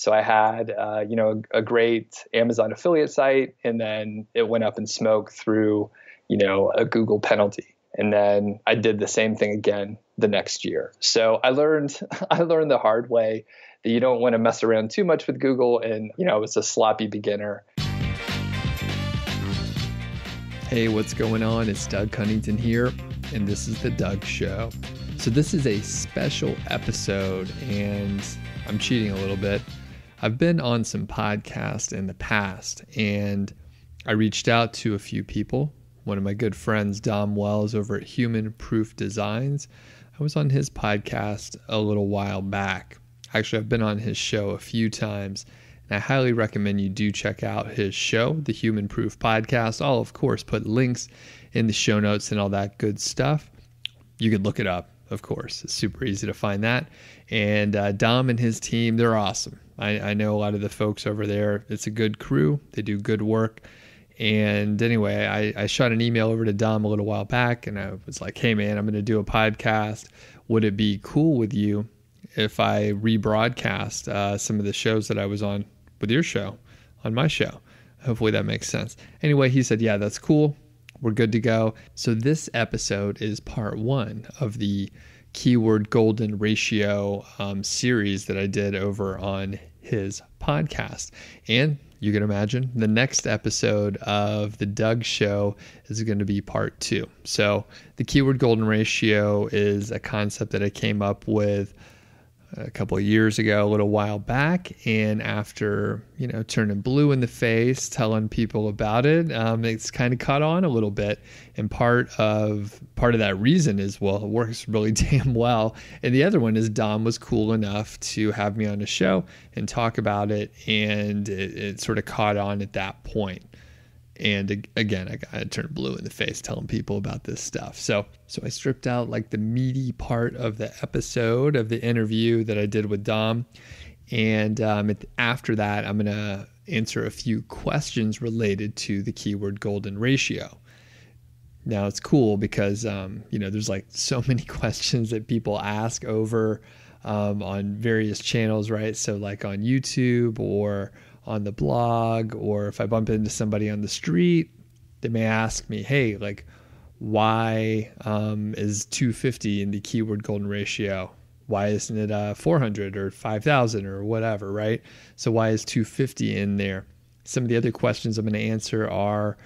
So I had, a great Amazon affiliate site, and then it went up in smoke through, a Google penalty. And then I did the same thing again the next year. So I learned the hard way that you don't want to mess around too much with Google. And, I was a sloppy beginner. Hey, what's going on? It's Doug Cunnington here, and this is The Doug Show. So this is a special episode, and I'm cheating a little bit. I've been on some podcasts in the past, and I reached out to a few people. One of my good friends, Dom Wells, over at Human Proof Designs. I was on his podcast a little while back. Actually, I've been on his show a few times, and I highly recommend you do check out his show, the Human Proof Podcast. I'll, of course, put links in the show notes and all that good stuff. You could look it up, of course. It's super easy to find that. And Dom and his team, they're awesome. I know a lot of the folks over there. It's a good crew. They do good work. And anyway, I shot an email over to Dom a little while back, and I was like, hey, man, I'm going to do a podcast. Would it be cool with you if I rebroadcast some of the shows that I was on with your show, on my show? Hopefully that makes sense. Anyway, he said, yeah, that's cool. We're good to go. So this episode is part one of the Keyword Golden Ratio series that I did over on his podcast. And you can imagine the next episode of the Doug Show is going to be part two. So the Keyword Golden Ratio is a concept that I came up with a couple of years ago, a little while back. And after, turning blue in the face, telling people about it, it's kind of caught on a little bit. And part of that reason is, well, it works really damn well. And the other one is Dom was cool enough to have me on the show and talk about it. And it sort of caught on at that point. And again, I turned blue in the face telling people about this stuff. So I stripped out like the meaty part of the episode of the interview that I did with Dom. And after that, I'm going to answer a few questions related to the Keyword Golden Ratio. Now, it's cool because, there's like so many questions that people ask over on various channels, right? So like on YouTube or on the blog, or if I bump into somebody on the street, they may ask me, hey, like, why is 250 in the Keyword Golden Ratio? Why isn't it 400 or 5,000 or whatever, right? So why is 250 in there? Some of the other questions I'm going to answer are,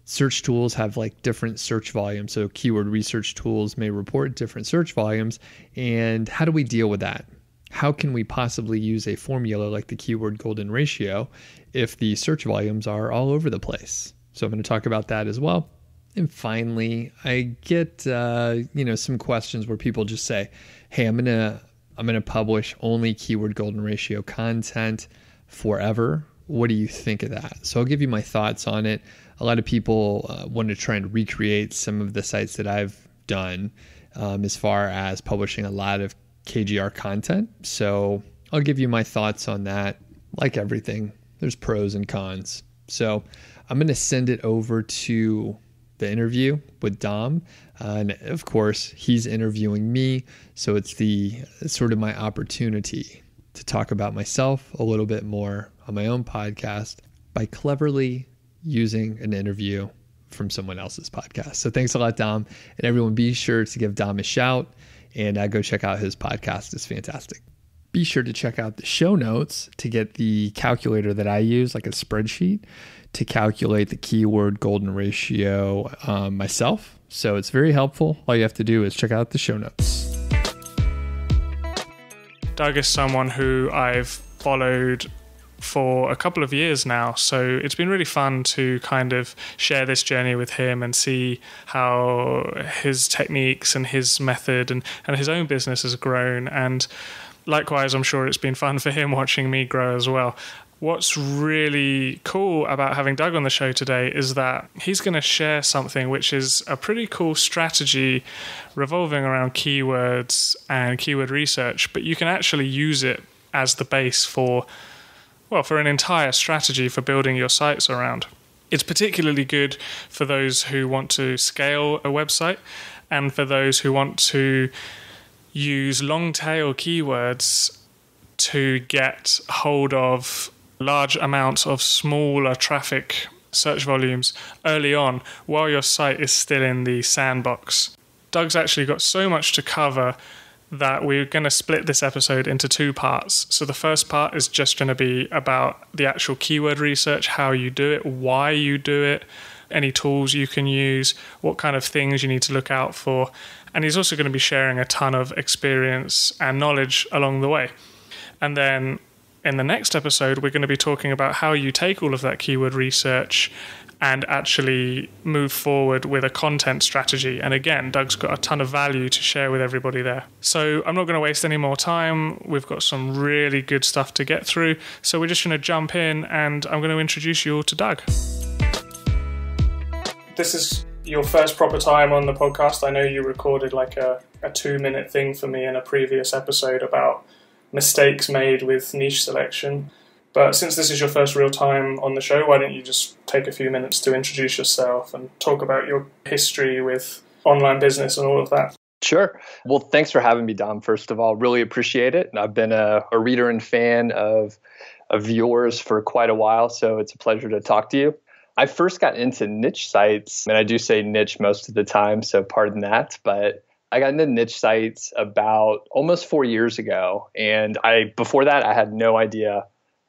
search tools have like different search volumes. So keyword research tools may report different search volumes. And how do we deal with that? How can we possibly use a formula like the Keyword Golden Ratio if the search volumes are all over the place? So I'm going to talk about that as well. And finally, I get some questions where people just say, hey, I'm going to publish only Keyword Golden Ratio content forever. What do you think of that? So I'll give you my thoughts on it. A lot of people want to try and recreate some of the sites that I've done as far as publishing a lot of KGR content. So I'll give you my thoughts on that. Like everything, there's pros and cons. So I'm going to send it over to the interview with Dom. And of course, he's interviewing me. So it's sort of my opportunity to talk about myself a little bit more on my own podcast by cleverly using an interview from someone else's podcast. So thanks a lot, Dom. And everyone, be sure to give Dom a shout and go check out his podcast. It's fantastic. Be sure to check out the show notes to get the calculator that I use, like a spreadsheet, to calculate the Keyword Golden Ratio myself. So it's very helpful. All you have to do is check out the show notes. Doug is someone who I've followed for a couple of years now, so it's been really fun to kind of share this journey with him and see how his techniques and his method and his own business has grown. And likewise, I'm sure it's been fun for him watching me grow as well. What's really cool about having Doug on the show today is that he's going to share something which is a pretty cool strategy revolving around keywords and keyword research, but you can actually use it as the base for an entire strategy for building your sites around. It's particularly good for those who want to scale a website and for those who want to use long tail keywords to get hold of large amounts of smaller traffic search volumes early on while your site is still in the sandbox. Doug's actually got so much to cover that we're going to split this episode into two parts. So the first part is just going to be about the actual keyword research, how you do it, why you do it, any tools you can use, what kind of things you need to look out for. And he's also going to be sharing a ton of experience and knowledge along the way. And then in the next episode, we're going to be talking about how you take all of that keyword research and actually move forward with a content strategy. And again, Doug's got a ton of value to share with everybody there. So I'm not going to waste any more time. We've got some really good stuff to get through. So we're just going to jump in and I'm going to introduce you all to Doug. This is your first proper time on the podcast. I know you recorded like a 2-minute thing for me in a previous episode about mistakes made with niche selection. But since this is your first real time on the show, why don't you just take a few minutes to introduce yourself and talk about your history with online business and all of that? Sure. Well, thanks for having me, Dom. First of all, really appreciate it. I've been a reader and fan of yours for quite a while, so it's a pleasure to talk to you. I first got into niche sites, and I do say niche most of the time, so pardon that, but I got into niche sites about almost 4 years ago. And before that, I had no idea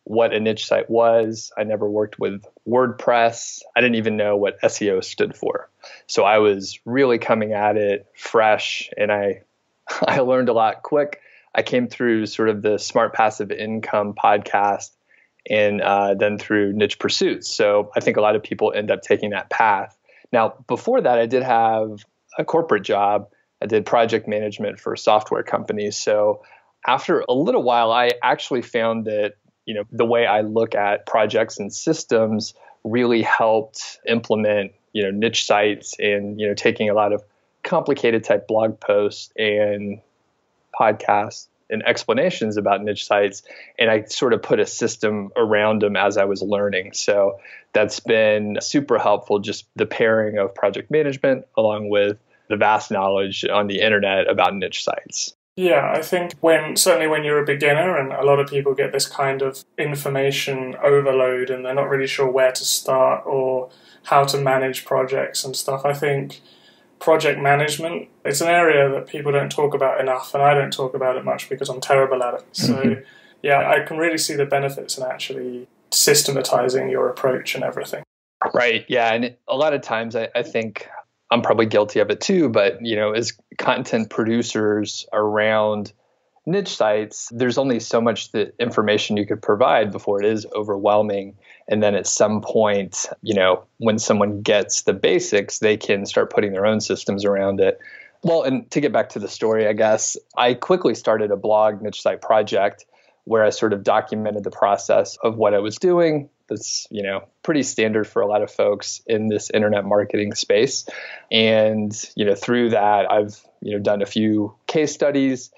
what a niche site was. I never worked with WordPress. I didn't even know what SEO stood for. So I was really coming at it fresh, and I learned a lot quick. I came through sort of the Smart Passive Income podcast and then through Niche Pursuits. So I think a lot of people end up taking that path. Now, before that, I did have a corporate job. I did project management for software companies. So after a little while, I actually found that the way I look at projects and systems really helped implement, niche sites and, taking a lot of complicated type blog posts and podcasts and explanations about niche sites. And I sort of put a system around them as I was learning. So that's been super helpful, just the pairing of project management along with the vast knowledge on the internet about niche sites. Yeah, I think certainly when you're a beginner, and a lot of people get this kind of information overload and they're not really sure where to start or how to manage projects and stuff. I think project management, it's an area that people don't talk about enough, and I don't talk about it much because I'm terrible at it. So yeah, I can really see the benefits in actually systematizing your approach and everything. Right. Yeah. And a lot of times I think I'm probably guilty of it too, but as content producers around niche sites, there's only so much that information you could provide before it is overwhelming. And then at some point, when someone gets the basics, they can start putting their own systems around it. Well, and to get back to the story, I guess, I quickly started a blog niche site project where I sort of documented the process of what I was doing. That's, pretty standard for a lot of folks in this internet marketing space. And, through that, I've, done a few case studies.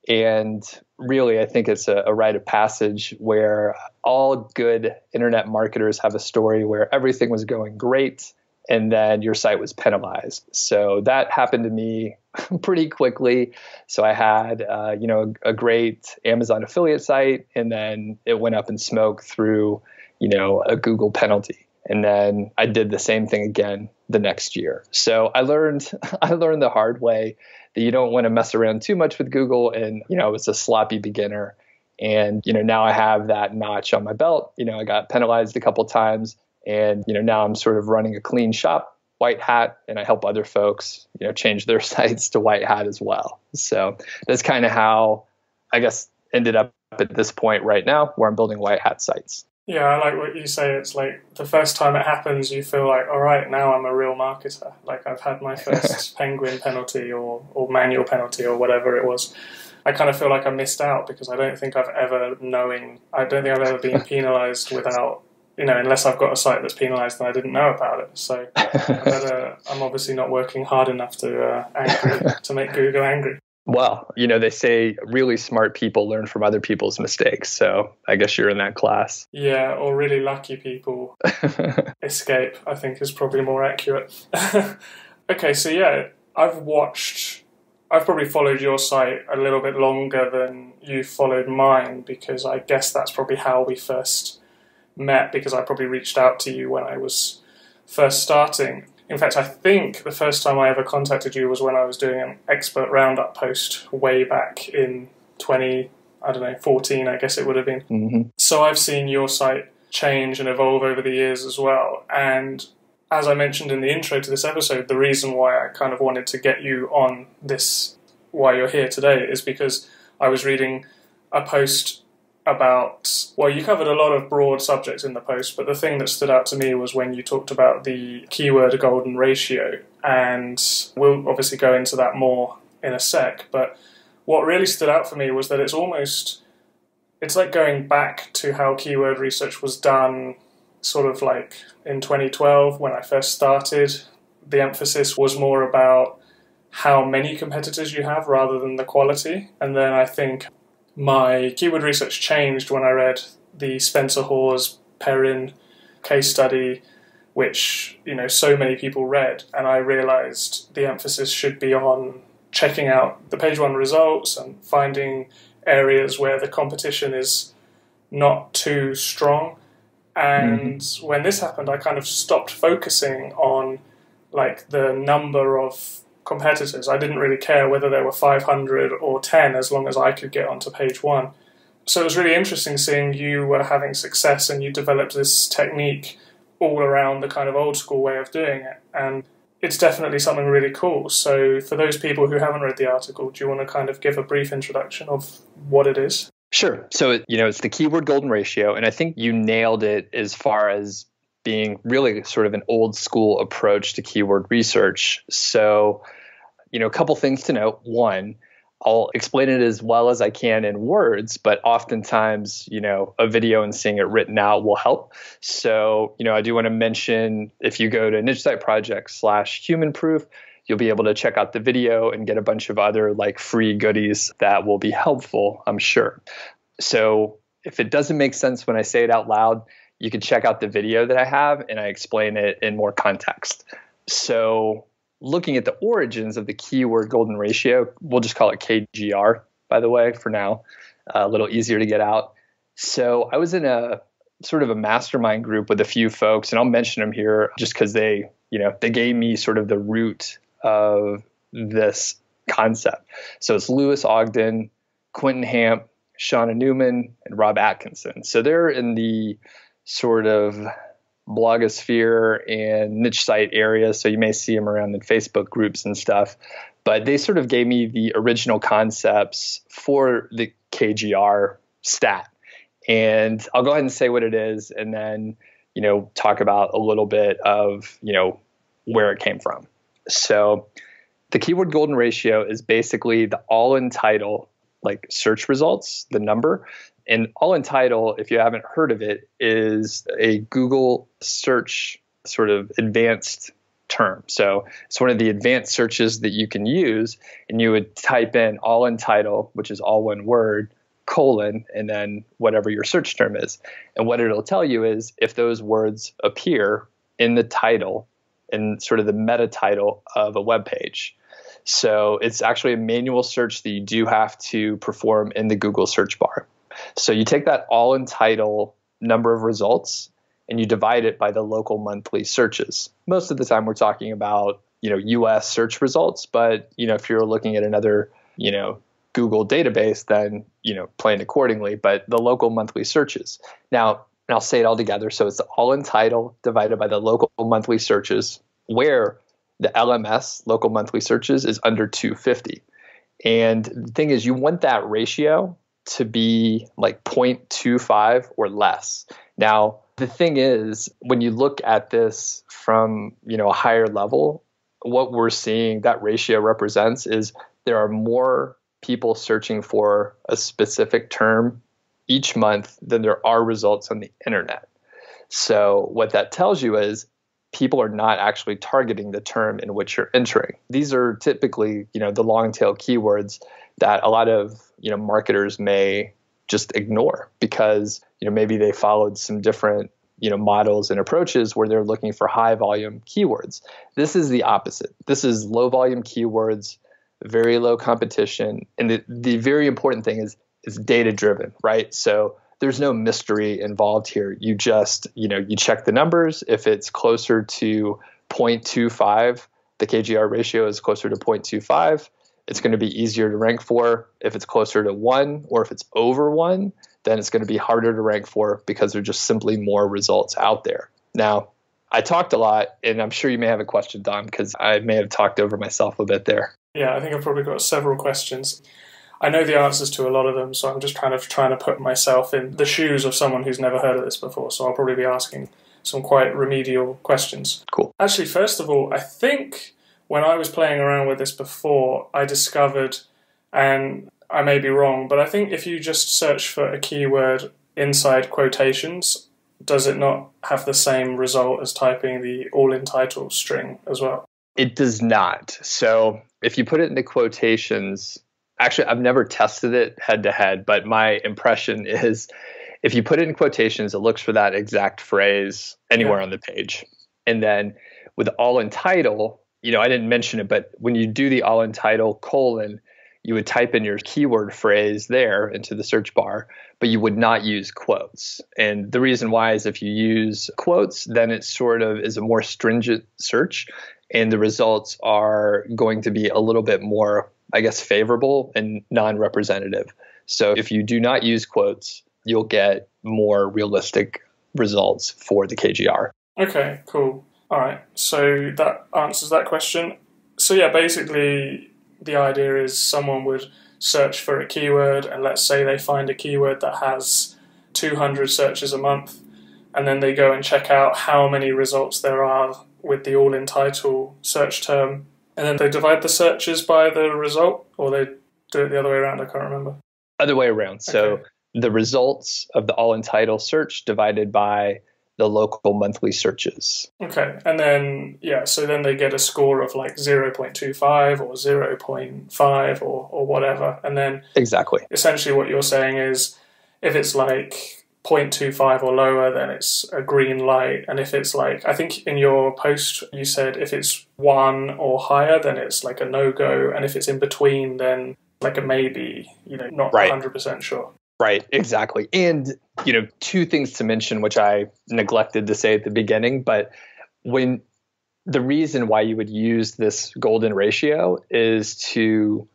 And really, I think it's a rite of passage where all good internet marketers have a story where everything was going great and then your site was penalized. So that happened to me pretty quickly. So I had, a great Amazon affiliate site, and then it went up in smoke through, a Google penalty. And then I did the same thing again the next year. So I learned the hard way that you don't want to mess around too much with Google. And, I was a sloppy beginner. And, now I have that notch on my belt. I got penalized a couple times, and, now I'm sort of running a clean shop, white hat, and I help other folks, change their sites to white hat as well. So that's kind of how I guess ended up at this point right now where I'm building white hat sites. Yeah, I like what you say. It's like the first time it happens, you feel like, all right, now I'm a real marketer. Like I've had my first penguin penalty or manual penalty or whatever it was. I kind of feel like I missed out because I don't think I've ever been penalized without, unless I've got a site that's penalized and I didn't know about it. So I'm obviously not working hard enough to make Google angry. Well, they say really smart people learn from other people's mistakes. So I guess you're in that class. Yeah, or really lucky people escape, I think is probably more accurate. Okay, so yeah, I've watched I've probably followed your site a little bit longer than you followed mine, because I guess that's probably how we first met, because I probably reached out to you when I was first starting. In fact, I think the first time I ever contacted you was when I was doing an expert roundup post way back in 2014, I guess it would have been. Mm-hmm. So I've seen your site change and evolve over the years as well. And as I mentioned in the intro to this episode, the reason why I kind of wanted to get you on this, why you're here today, is because I was reading a post about, well, you covered a lot of broad subjects in the post, but the thing that stood out to me was when you talked about the keyword golden ratio, and we'll obviously go into that more in a sec, but what really stood out for me was that it's like going back to how keyword research was done sort of like in 2012 when I first started. The emphasis was more about how many competitors you have rather than the quality. And then I think my keyword research changed when I read the Spencer Hawes Perrin case study, which, you know, so many people read, and I realized the emphasis should be on checking out the page one results and finding areas where the competition is not too strong. And when this happened, I kind of stopped focusing on like the number of competitors. I didn't really care whether there were 500 or 10 as long as I could get onto page one. So it was really interesting seeing you were having success and you developed this technique all around the kind of old school way of doing it. And it's definitely something really cool. So for those people who haven't read the article, do you want to kind of give a brief introduction of what it is? Sure. So, it's the keyword golden ratio, and I think you nailed it as far as being really sort of an old school approach to keyword research. So, a couple things to note. One, I'll explain it as well as I can in words, but oftentimes, a video and seeing it written out will help. So, I do want to mention, if you go to niche site project/human proof, you'll be able to check out the video and get a bunch of other like free goodies that will be helpful, I'm sure. So if it doesn't make sense when I say it out loud, you can check out the video that I have and I explain it in more context. So looking at the origins of the keyword golden ratio, we'll just call it KGR, by the way, for now, a little easier to get out. So I was in a sort of a mastermind group with a few folks, and I'll mention them here just because they gave me sort of the root of this concept. So it's Lewis Ogden, Quentin Hamp, Shauna Newman, and Rob Atkinson. So they're in the sort of blogosphere and niche site area. So you may see them around in Facebook groups and stuff. But they sort of gave me the original concepts for the KGR stat. And I'll go ahead and say what it is and then, talk about a little bit of, where it came from. So the keyword golden ratio is basically the all-in title, like search results, the number. And all-in title, if you haven't heard of it, is a Google search sort of advanced term. So it's one of the advanced searches that you can use, and you would type in all-in title, which is all one word, colon, and then whatever your search term is. And what it'll tell you is if those words appear in the title and sort of the meta title of a web page. So it's actually a manual search that you do have to perform in the Google search bar. So you take that all-in title number of results and you divide it by the local monthly searches. Most of the time we're talking about, US search results, but, if you're looking at another, Google database, then, plan accordingly, but the local monthly searches. Now, and I'll say it all together. So it's the all-in title divided by the local monthly searches, where the LMS, local monthly searches, is under 250. And the thing is, you want that ratio to be like 0.25 or less. Now, the thing is, when you look at this from, a higher level, what we're seeing that ratio represents is there are more people searching for a specific term each month than there are results on the internet. So what that tells you is people are not actually targeting the term in which you're entering. These are typically, the long tail keywords that a lot of, marketers may just ignore because, maybe they followed some different, models and approaches where they're looking for high volume keywords. This is the opposite. This is low volume keywords very low competition. And the very important thing is data driven, right? So there's no mystery involved here. You just, you check the numbers. If it's closer to 0.25, the KGR ratio is closer to 0.25, it's going to be easier to rank for. If it's closer to 1 or if it's over 1, then it's going to be harder to rank for because there's just simply more results out there. Now, I talked a lot, and I'm sure you may have a question, Dom, because I may have talked over myself a bit there. Yeah, I think I've probably got several questions. I know the answers to a lot of them, so I'm just kind of trying to put myself in the shoes of someone who's never heard of this before, so I'll probably be asking some quite remedial questions. Cool. Actually, first of all, I think when I was playing around with this before, I discovered, and I may be wrong, but I think if you just search for a keyword inside quotations, does it not have the same result as typing the all-in title string as well? It does not. So if you put it into quotations, actually, I've never tested it head-to-head, but my impression is if you put it in quotations, it looks for that exact phrase anywhere on the page. And then with all-in title, I didn't mention it, but when you do the all-in title : you would type in your keyword phrase there into the search bar, but you would not use quotes. And the reason why is if you use quotes, then it sort of is a more stringent search, and the results are going to be a little bit more, I guess, favorable and non-representative. So if you do not use quotes, you'll get more realistic results for the KGR. Okay, cool. All right, so that answers that question. So yeah, basically the idea is someone would search for a keyword, and let's say they find a keyword that has 200 searches a month, and then they go and check out how many results there are with the all-in title search term, and then they divide the searches by the result, or they do it the other way around. I can't remember. Other way around. Okay. So the results of the all-in title search divided by the local monthly searches. Okay. And then, so then they get a score of like 0.25 or 0.5 or whatever. And then exactly. Essentially what you're saying is if it's like 0.25 or lower, then it's a green light. And if it's like, I think in your post, you said if it's 1 or higher, then it's like a no-go. And if it's in between, then like a maybe, not 100% sure. Right, exactly. And, two things to mention, which I neglected to say at the beginning, but the reason why you would use this golden ratio is to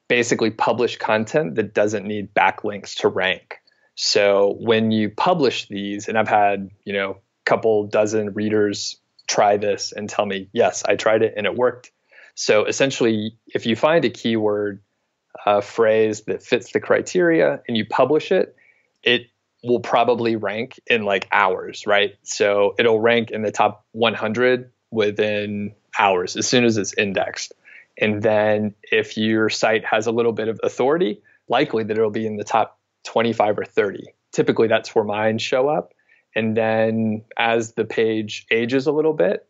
basically publish content that doesn't need backlinks to rank. So when you publish these, and I've had, a couple dozen readers try this and tell me, yes, I tried it and it worked. So essentially, if you find a keyword, phrase that fits the criteria and you publish it, it will probably rank in like hours, right? So it'll rank in the top 100 within hours as soon as it's indexed. And then if your site has a little bit of authority, likely that it'll be in the top 25 or 30. Typically that's where mine show up. And then as the page ages a little bit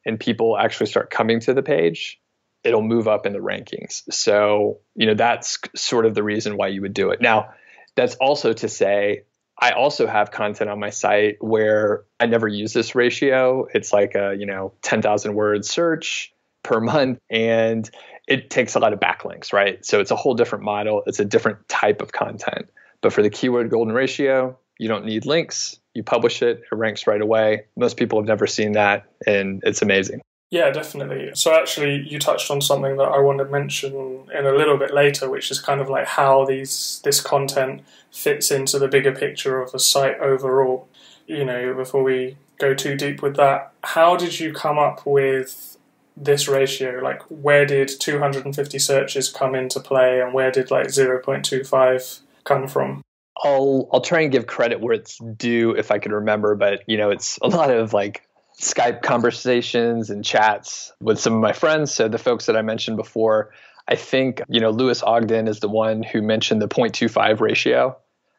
and people actually start coming to the page, it'll move up in the rankings. So, that's sort of the reason why you would do it. Now, that's also to say, I also have content on my site where I never use this ratio. It's like a, 10,000 word search per month, and it takes a lot of backlinks, right? So it's a whole different model. It's a different type of content. But for the keyword golden ratio, you don't need links. You publish it, it ranks right away. Most people have never seen that, and it's amazing. Yeah, definitely. So actually, you touched on something that I want to mention in a little bit later, which is kind of like how this content fits into the bigger picture of a site overall. Before we go too deep with that, how did you come up with this ratio? Like, where did 250 searches come into play, and where did like 0.25 come from? I'll try and give credit where it's due if I can remember, but it's a lot of like Skype conversations and chats with some of my friends. So the folks that I mentioned before, I think, Lewis Ogden is the one who mentioned the 0.25 ratio.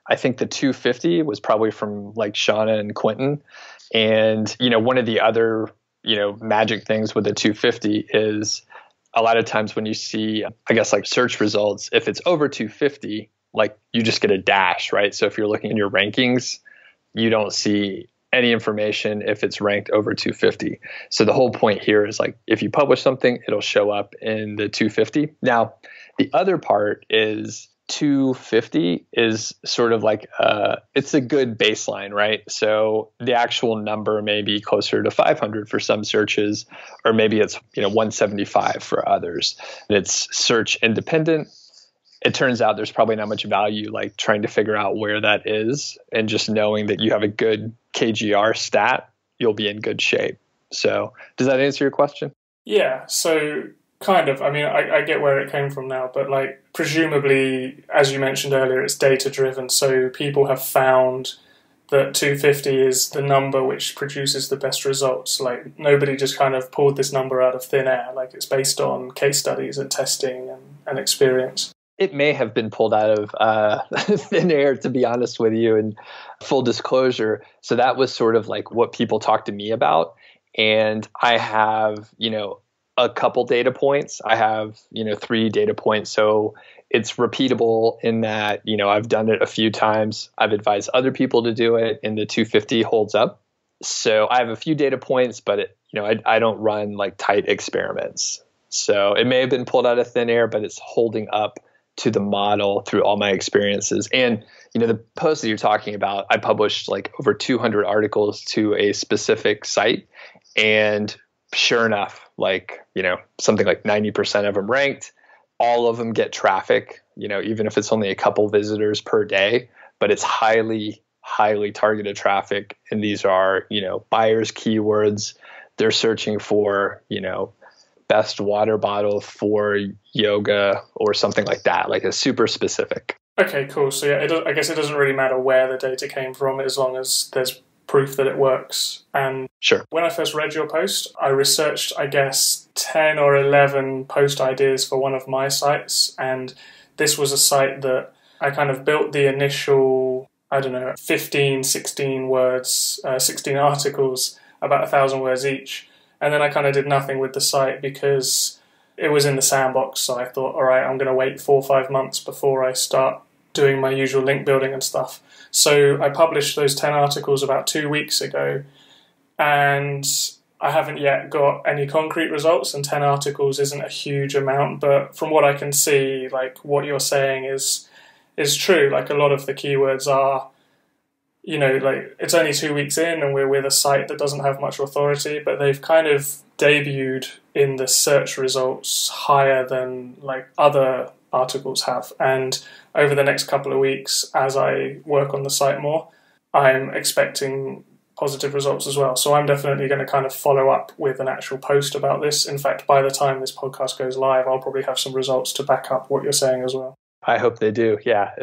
I think the 250 was probably from like Shauna and Quentin. And, one of the other, magic things with the 250 is a lot of times when you see, I guess, like search results, if it's over 250, like you just get a dash, right? So if you're looking in your rankings, you don't see any information if it's ranked over 250. So the whole point here is like, if you publish something, it'll show up in the 250. Now, the other part is 250 is sort of like, it's a good baseline, right? So the actual number may be closer to 500 for some searches, or maybe it's, 175 for others. And it's search independent. It turns out there's probably not much value like trying to figure out where that is, and just knowing that you have a good KGR stat, you'll be in good shape. So does that answer your question? Yeah. So kind of, I mean, I get where it came from now, but like presumably, as you mentioned earlier, it's data driven. So people have found that 250 is the number which produces the best results. Like nobody just kind of pulled this number out of thin air. Like it's based on case studies and testing and experience. It may have been pulled out of thin air, to be honest with you, and full disclosure. So that was sort of like what people talked to me about. And I have, a couple data points. I have, 3 data points. So it's repeatable in that, I've done it a few times. I've advised other people to do it, and the 250 holds up. So I have a few data points, but I don't run like tight experiments. So it may have been pulled out of thin air, but it's holding up to the model through all my experiences. And, the post that you're talking about, I published like over 200 articles to a specific site. And sure enough, like, something like 90% of them ranked. All of them get traffic, even if it's only a couple visitors per day, but it's highly, highly targeted traffic. And these are, buyers' keywords. They're searching for, best water bottle for yoga or something like that, like a super specific. Okay, cool. So yeah, I guess it doesn't really matter where the data came from as long as there's proof that it works. And sure. When I first read your post, I researched, I guess, 10 or 11 post ideas for one of my sites. And this was a site that I kind of built the initial, 15, 16 words, 16 articles, about 1,000 words each. And then I kind of did nothing with the site because it was in the sandbox. So I thought, all right, I'm going to wait 4 or 5 months before I start doing my usual link building and stuff. So I published those 10 articles about 2 weeks ago, and I haven't yet got any concrete results, and 10 articles isn't a huge amount. But from what I can see, like what you're saying is true. Like a lot of the keywords are, like it's only 2 weeks in and we're with a site that doesn't have much authority, but they've kind of debuted in the search results higher than like other articles have. And over the next couple of weeks, as I work on the site more, I'm expecting positive results as well. So I'm definitely going to kind of follow up with an actual post about this. In fact, by the time this podcast goes live, I'll probably have some results to back up what you're saying as well. I hope they do. Yeah.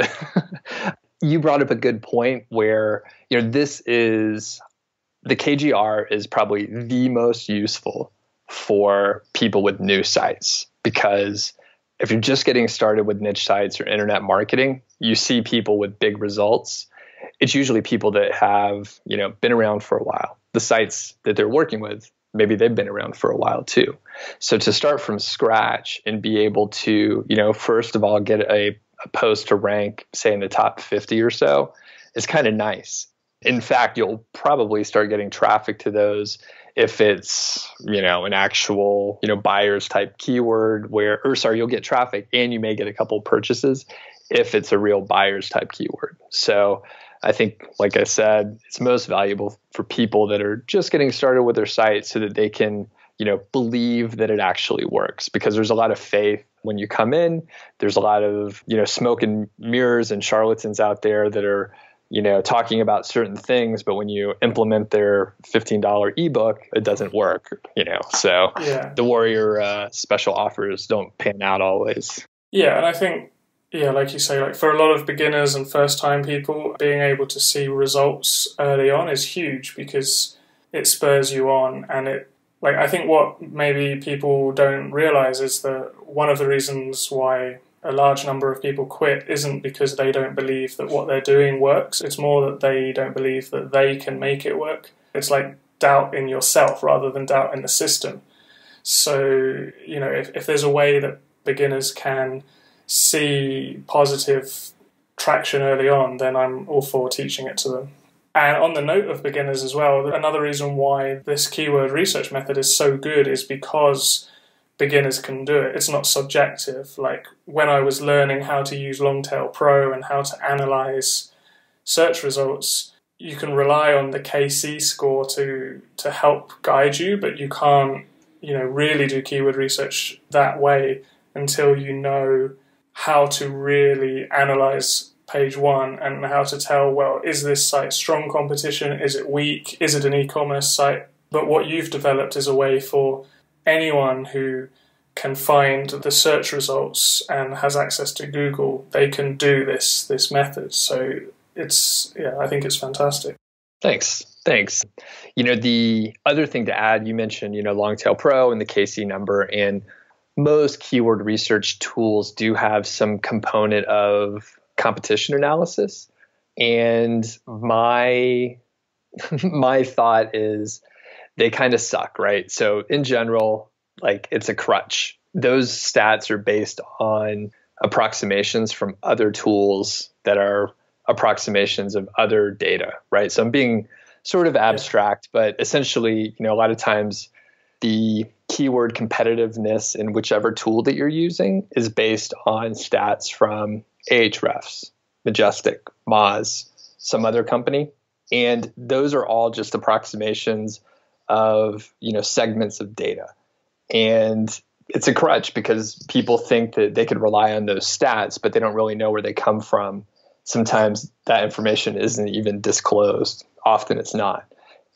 You brought up a good point where, this is the KGR is probably the most useful for people with new sites, because if you're just getting started with niche sites or internet marketing, you see people with big results. It's usually people that have, been around for a while. The sites that they're working with, maybe they've been around for a while too. So to start from scratch and be able to, first of all, get a post to rank, say in the top 50 or so, is kind of nice. In fact, you'll probably start getting traffic to those if it's, an actual, buyers type keyword you'll get traffic and you may get a couple purchases if it's a real buyers type keyword. So I think, like I said, it's most valuable for people that are just getting started with their site so that they can, believe that it actually works, because there's a lot of faith when you come in. There's a lot of, smoke and mirrors and charlatans out there that are, talking about certain things, but when you implement their $15 ebook, it doesn't work, so yeah. The Warrior special offers don't pan out always. Yeah. And I think, like you say, like for a lot of beginners and first time people, being able to see results early on is huge because it spurs you on. And I think what maybe people don't realize is that one of the reasons why a large number of people quit isn't because they don't believe that what they're doing works. It's more that they don't believe that they can make it work. It's like doubt in yourself rather than doubt in the system. So, if there's a way that beginners can see positive traction early on, then I'm all for teaching it to them. And on the note of beginners as well, another reason why this keyword research method is so good is because beginners can do it. It's not subjective. Like when I was learning how to use Longtail Pro and how to analyze search results, you can rely on the KC score to help guide you, but you can't, really do keyword research that way until you know how to really analyze page one and how to tell, well, is this site strong competition? Is it weak? Is it an e-commerce site? But what you've developed is a way for anyone who can find the search results and has access to Google, they can do this method. So I think it's fantastic. Thanks. The other thing to add, you mentioned, Longtail Pro and the KC number, and most keyword research tools do have some component of competition analysis. And my thought is they kind of suck, right? So in general, like it's a crutch. Those stats are based on approximations from other tools that are approximations of other data, right? So I'm being sort of abstract, but essentially, a lot of times the keyword competitiveness in whichever tool that you're using is based on stats from Ahrefs, Majestic, Moz, some other company. And those are all just approximations of, segments of data. And it's a crutch because people think that they could rely on those stats, but they don't really know where they come from. Sometimes that information isn't even disclosed. Often it's not.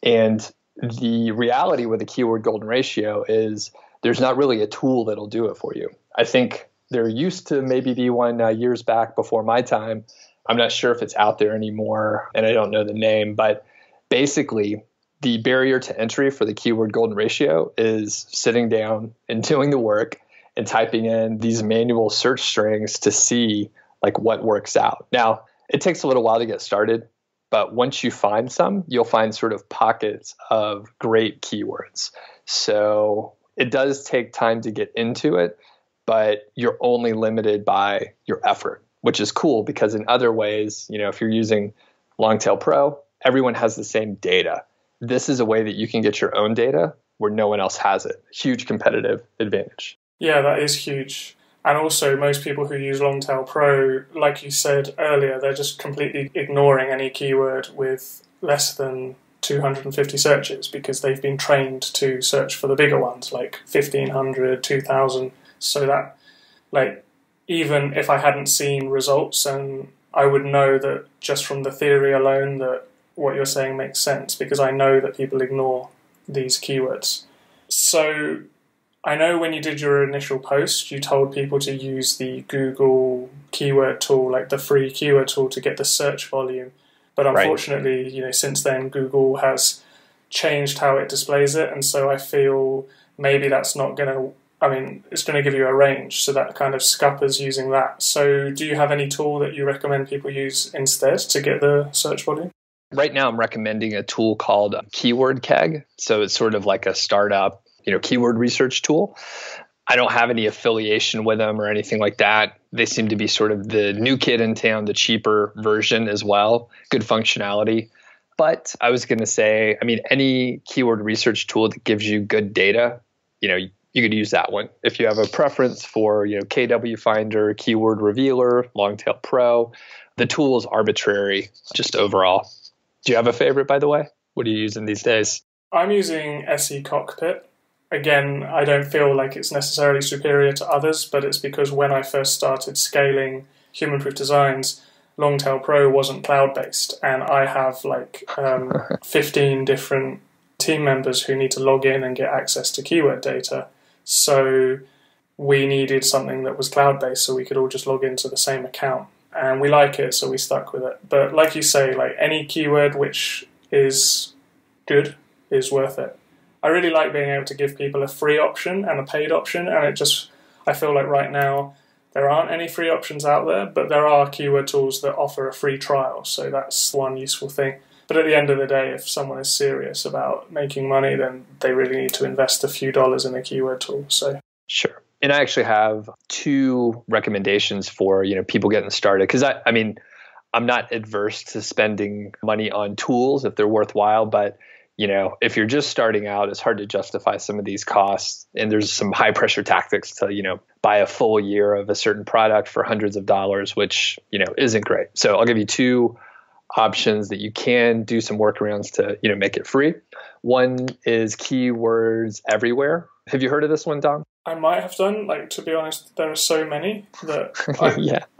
And the reality with the keyword golden ratio is there's not really a tool that'll do it for you. I think there used to maybe be one years back before my time. I'm not sure if it's out there anymore, and I don't know the name, but basically the barrier to entry for the keyword golden ratio is sitting down and doing the work and typing in these manual search strings to see like what works out. Now, it takes a little while to get started, but once you find some, you'll find sort of pockets of great keywords. So it does take time to get into it, but you're only limited by your effort, which is cool because in other ways, if you're using Longtail Pro, everyone has the same data. This is a way that you can get your own data where no one else has it. Huge competitive advantage. Yeah, that is huge. And also, most people who use Longtail Pro, like you said earlier, they're just completely ignoring any keyword with less than 250 searches because they've been trained to search for the bigger ones, like 1,500, 2,000. So that, even if I hadn't seen results, and I would know that just from the theory alone that what you're saying makes sense because I know that people ignore these keywords. So I know when you did your initial post, you told people to use the Google keyword tool, like the free keyword tool, to get the search volume. But unfortunately, since then, Google has changed how it displays it. And so I feel maybe that's not going to, it's going to give you a range. So that kind of scuppers using that. So do you have any tool that you recommend people use instead to get the search volume? Right now, I'm recommending a tool called Keyword Keg. So it's sort of like a startup keyword research tool. I don't have any affiliation with them or anything like that. They seem to be sort of the new kid in town, the cheaper version as well. Good functionality. But I was going to say, any keyword research tool that gives you good data, you could use that one. If you have a preference for, KW Finder, Keyword Revealer, Longtail Pro, the tool is arbitrary just overall. Do you have a favorite, by the way? What are you using these days? I'm using SE Cockpit. Again, I don't feel like it's necessarily superior to others, but it's because when I first started scaling human proof designs, Longtail Pro wasn't cloud-based, and I have 15 different team members who need to log in and get access to keyword data. So we needed something that was cloud-based so we could all just log into the same account. And we like it, so we stuck with it. But like you say, any keyword which is good is worth it. I really like being able to give people a free option and a paid option, and I feel like right now there aren't any free options out there, but there are keyword tools that offer a free trial, so that's one useful thing. But at the end of the day, if someone is serious about making money, then they really need to invest a few dollars in a keyword tool. So sure. And I actually have two recommendations for people getting started because I'm not adverse to spending money on tools if they're worthwhile, but if you're just starting out, it's hard to justify some of these costs. And there's some high pressure tactics to, buy a full year of a certain product for hundreds of dollars, which, isn't great. So I'll give you two options that you can do some workarounds to, make it free. One is Keywords Everywhere. Have you heard of this one, Dom? I might have done. To be honest, there are so many that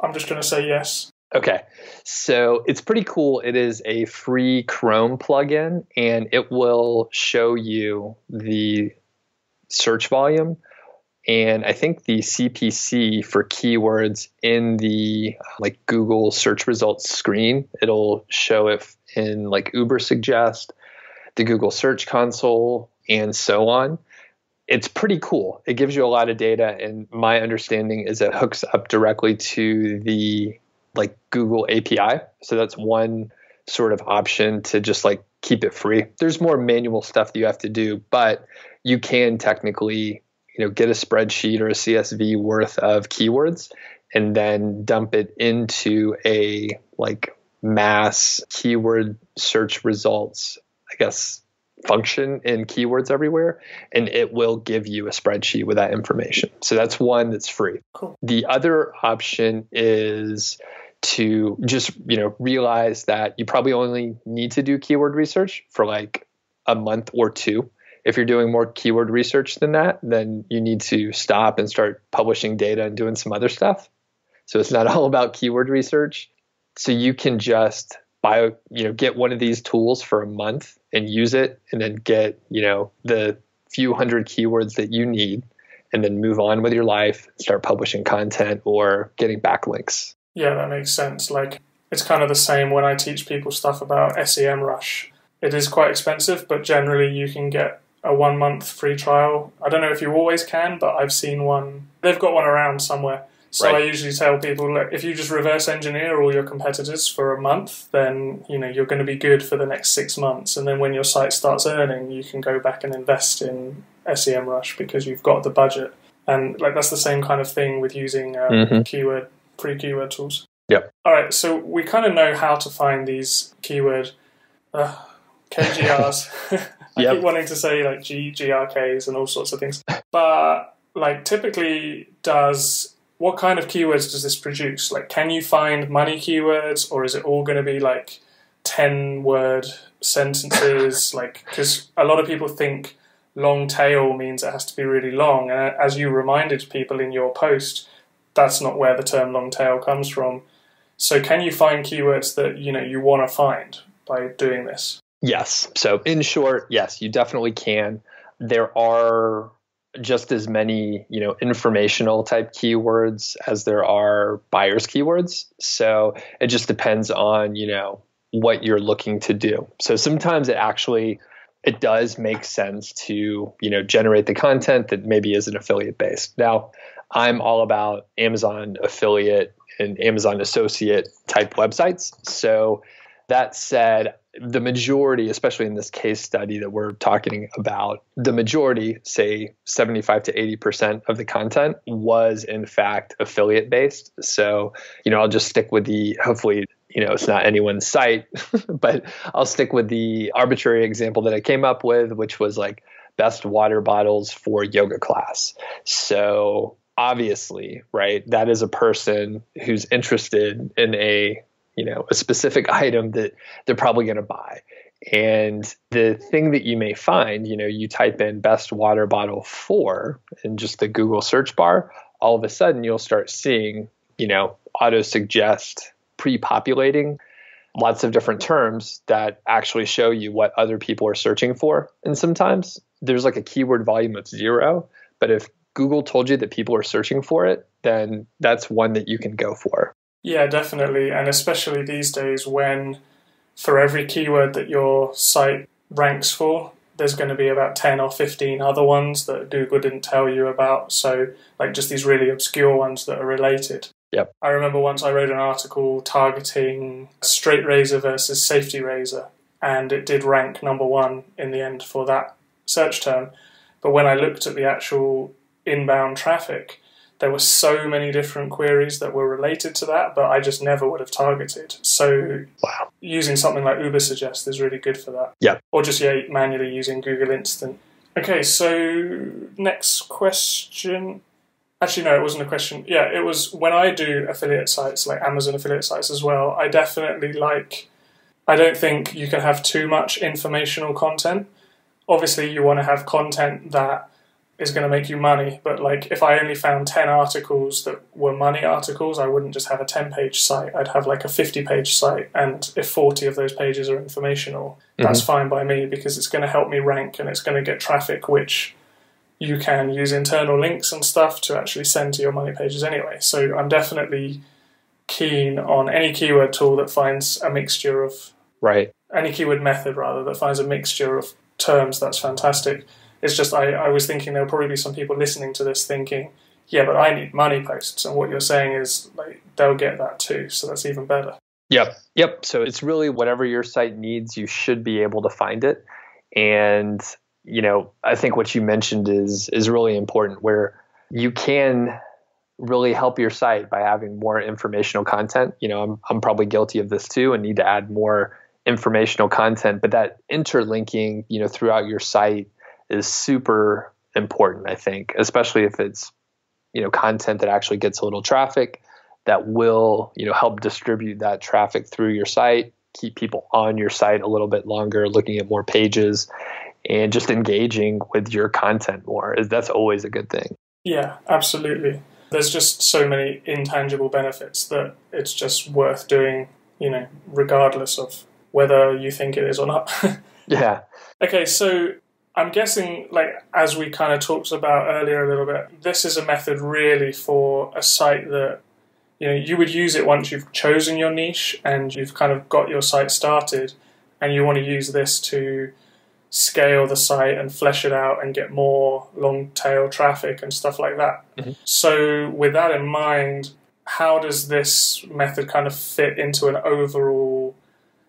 I'm just going to say yes. Okay, so it's pretty cool. It is a free Chrome plugin, and it will show you the search volume and I think the CPC for keywords in the Google search results screen. It'll show it in Uber Suggest, the Google Search Console, and so on. It's pretty cool. It gives you a lot of data, and my understanding is it hooks up directly to the Google API. So that's one sort of option to just keep it free. There's more manual stuff that you have to do, but you can technically, get a spreadsheet or a CSV worth of keywords and then dump it into a mass keyword search results, function in Keywords Everywhere, and it will give you a spreadsheet with that information. So that's one that's free. Cool. The other option is to just, realize that you probably only need to do keyword research for a month or two. If you're doing more keyword research than that, then you need to stop and start publishing data and doing some other stuff. So it's not all about keyword research. So you can just get one of these tools for a month and use it, and then get, the few hundred keywords that you need, and then move on with your life, start publishing content or getting backlinks. Yeah, that makes sense. It's kind of the same when I teach people stuff about SEMrush. It is quite expensive, but generally you can get a 1 month free trial. I don't know if you always can, but I've seen one. They've got one around somewhere. So right. I usually tell people, look, if you just reverse engineer all your competitors for a month, then you're going to be good for the next 6 months. And then when your site starts earning, you can go back and invest in SEMrush because you've got the budget. And that's the same kind of thing with using free keyword tools. Yep. All right, so we kind of know how to find these keyword KGRs. I keep wanting to say GRKs and all sorts of things. But typically what kind of keywords does this produce? Can you find money keywords, or is it all going to be 10-word sentences? Because a lot of people think long tail means it has to be really long. And as you reminded people in your post, that's not where the term long tail comes from. So can you find keywords that, you want to find by doing this? Yes. So in short, yes, you definitely can. There are just as many, informational type keywords as there are buyer's keywords. So it just depends on, what you're looking to do. So sometimes it does make sense to, generate the content that maybe isn't affiliate based. Now, I'm all about Amazon affiliate and Amazon associate type websites. So that said, the majority, especially in this case study that we're talking about, the majority, say 75 to 80% of the content was in fact affiliate based. So, I'll just stick with hopefully, it's not anyone's site, but I'll stick with the arbitrary example that I came up with, which was best water bottles for yoga class. So obviously, right, that is a person who's interested in a specific item that they're probably going to buy. And the thing that you may find, you type in best water bottle for in just the Google search bar, all of a sudden you'll start seeing, auto suggest pre-populating lots of different terms that actually show you what other people are searching for. And sometimes there's a keyword volume of 0, but if Google told you that people are searching for it, then that's one that you can go for. Yeah, definitely. And especially these days when for every keyword that your site ranks for, there's going to be about 10 or 15 other ones that Google didn't tell you about. So just these really obscure ones that are related. Yep. I remember once I wrote an article targeting straight razor versus safety razor, and it did rank number 1 in the end for that search term. But when I looked at the actual inbound traffic, there were so many different queries that were related to that, but I just never would have targeted. So using something like Ubersuggest is really good for that. Yeah. Or just manually using Google Instant. Okay, so next question. Actually, no, it wasn't a question. Yeah, it was when I do affiliate sites, like Amazon affiliate sites as well, I definitely I don't think you can have too much informational content. Obviously, you want to have content that is going to make you money, but like if I only found 10 articles that were money articles, I wouldn't just have a 10-page site. I'd have like a 50-page site, and if 40 of those pages are informational, that's fine by me, because it's going to help me rank and it's going to get traffic, which you can use internal links and stuff to actually send to your money pages anyway. So I'm definitely keen on any keyword tool that finds a mixture of... Right. Any keyword method, rather, that finds a mixture of terms. That's fantastic. It's just I was thinking there'll probably be some people listening to this thinking, yeah, but I need money posts. And what you're saying is like they'll get that too. So that's even better. Yep. So it's really whatever your site needs, you should be able to find it. And I think what you mentioned is really important, where you can really help your site by having more informational content. I'm probably guilty of this too and need to add more informational content, but that interlinking, throughout your site is super important, I think, especially if it's, content that actually gets a little traffic that will, help distribute that traffic through your site, keep people on your site a little bit longer, looking at more pages, and just engaging with your content more. That's always a good thing. Yeah, absolutely. There's just so many intangible benefits that it's just worth doing, regardless of whether you think it is or not. Yeah. Okay, so I'm guessing, as we kind of talked about earlier a little bit, this is a method really for a site that, you would use it once you've chosen your niche and you've kind of got your site started, and you want to use this to scale the site and flesh it out and get more long tail traffic and stuff like that. So with that in mind, how does this method kind of fit into an overall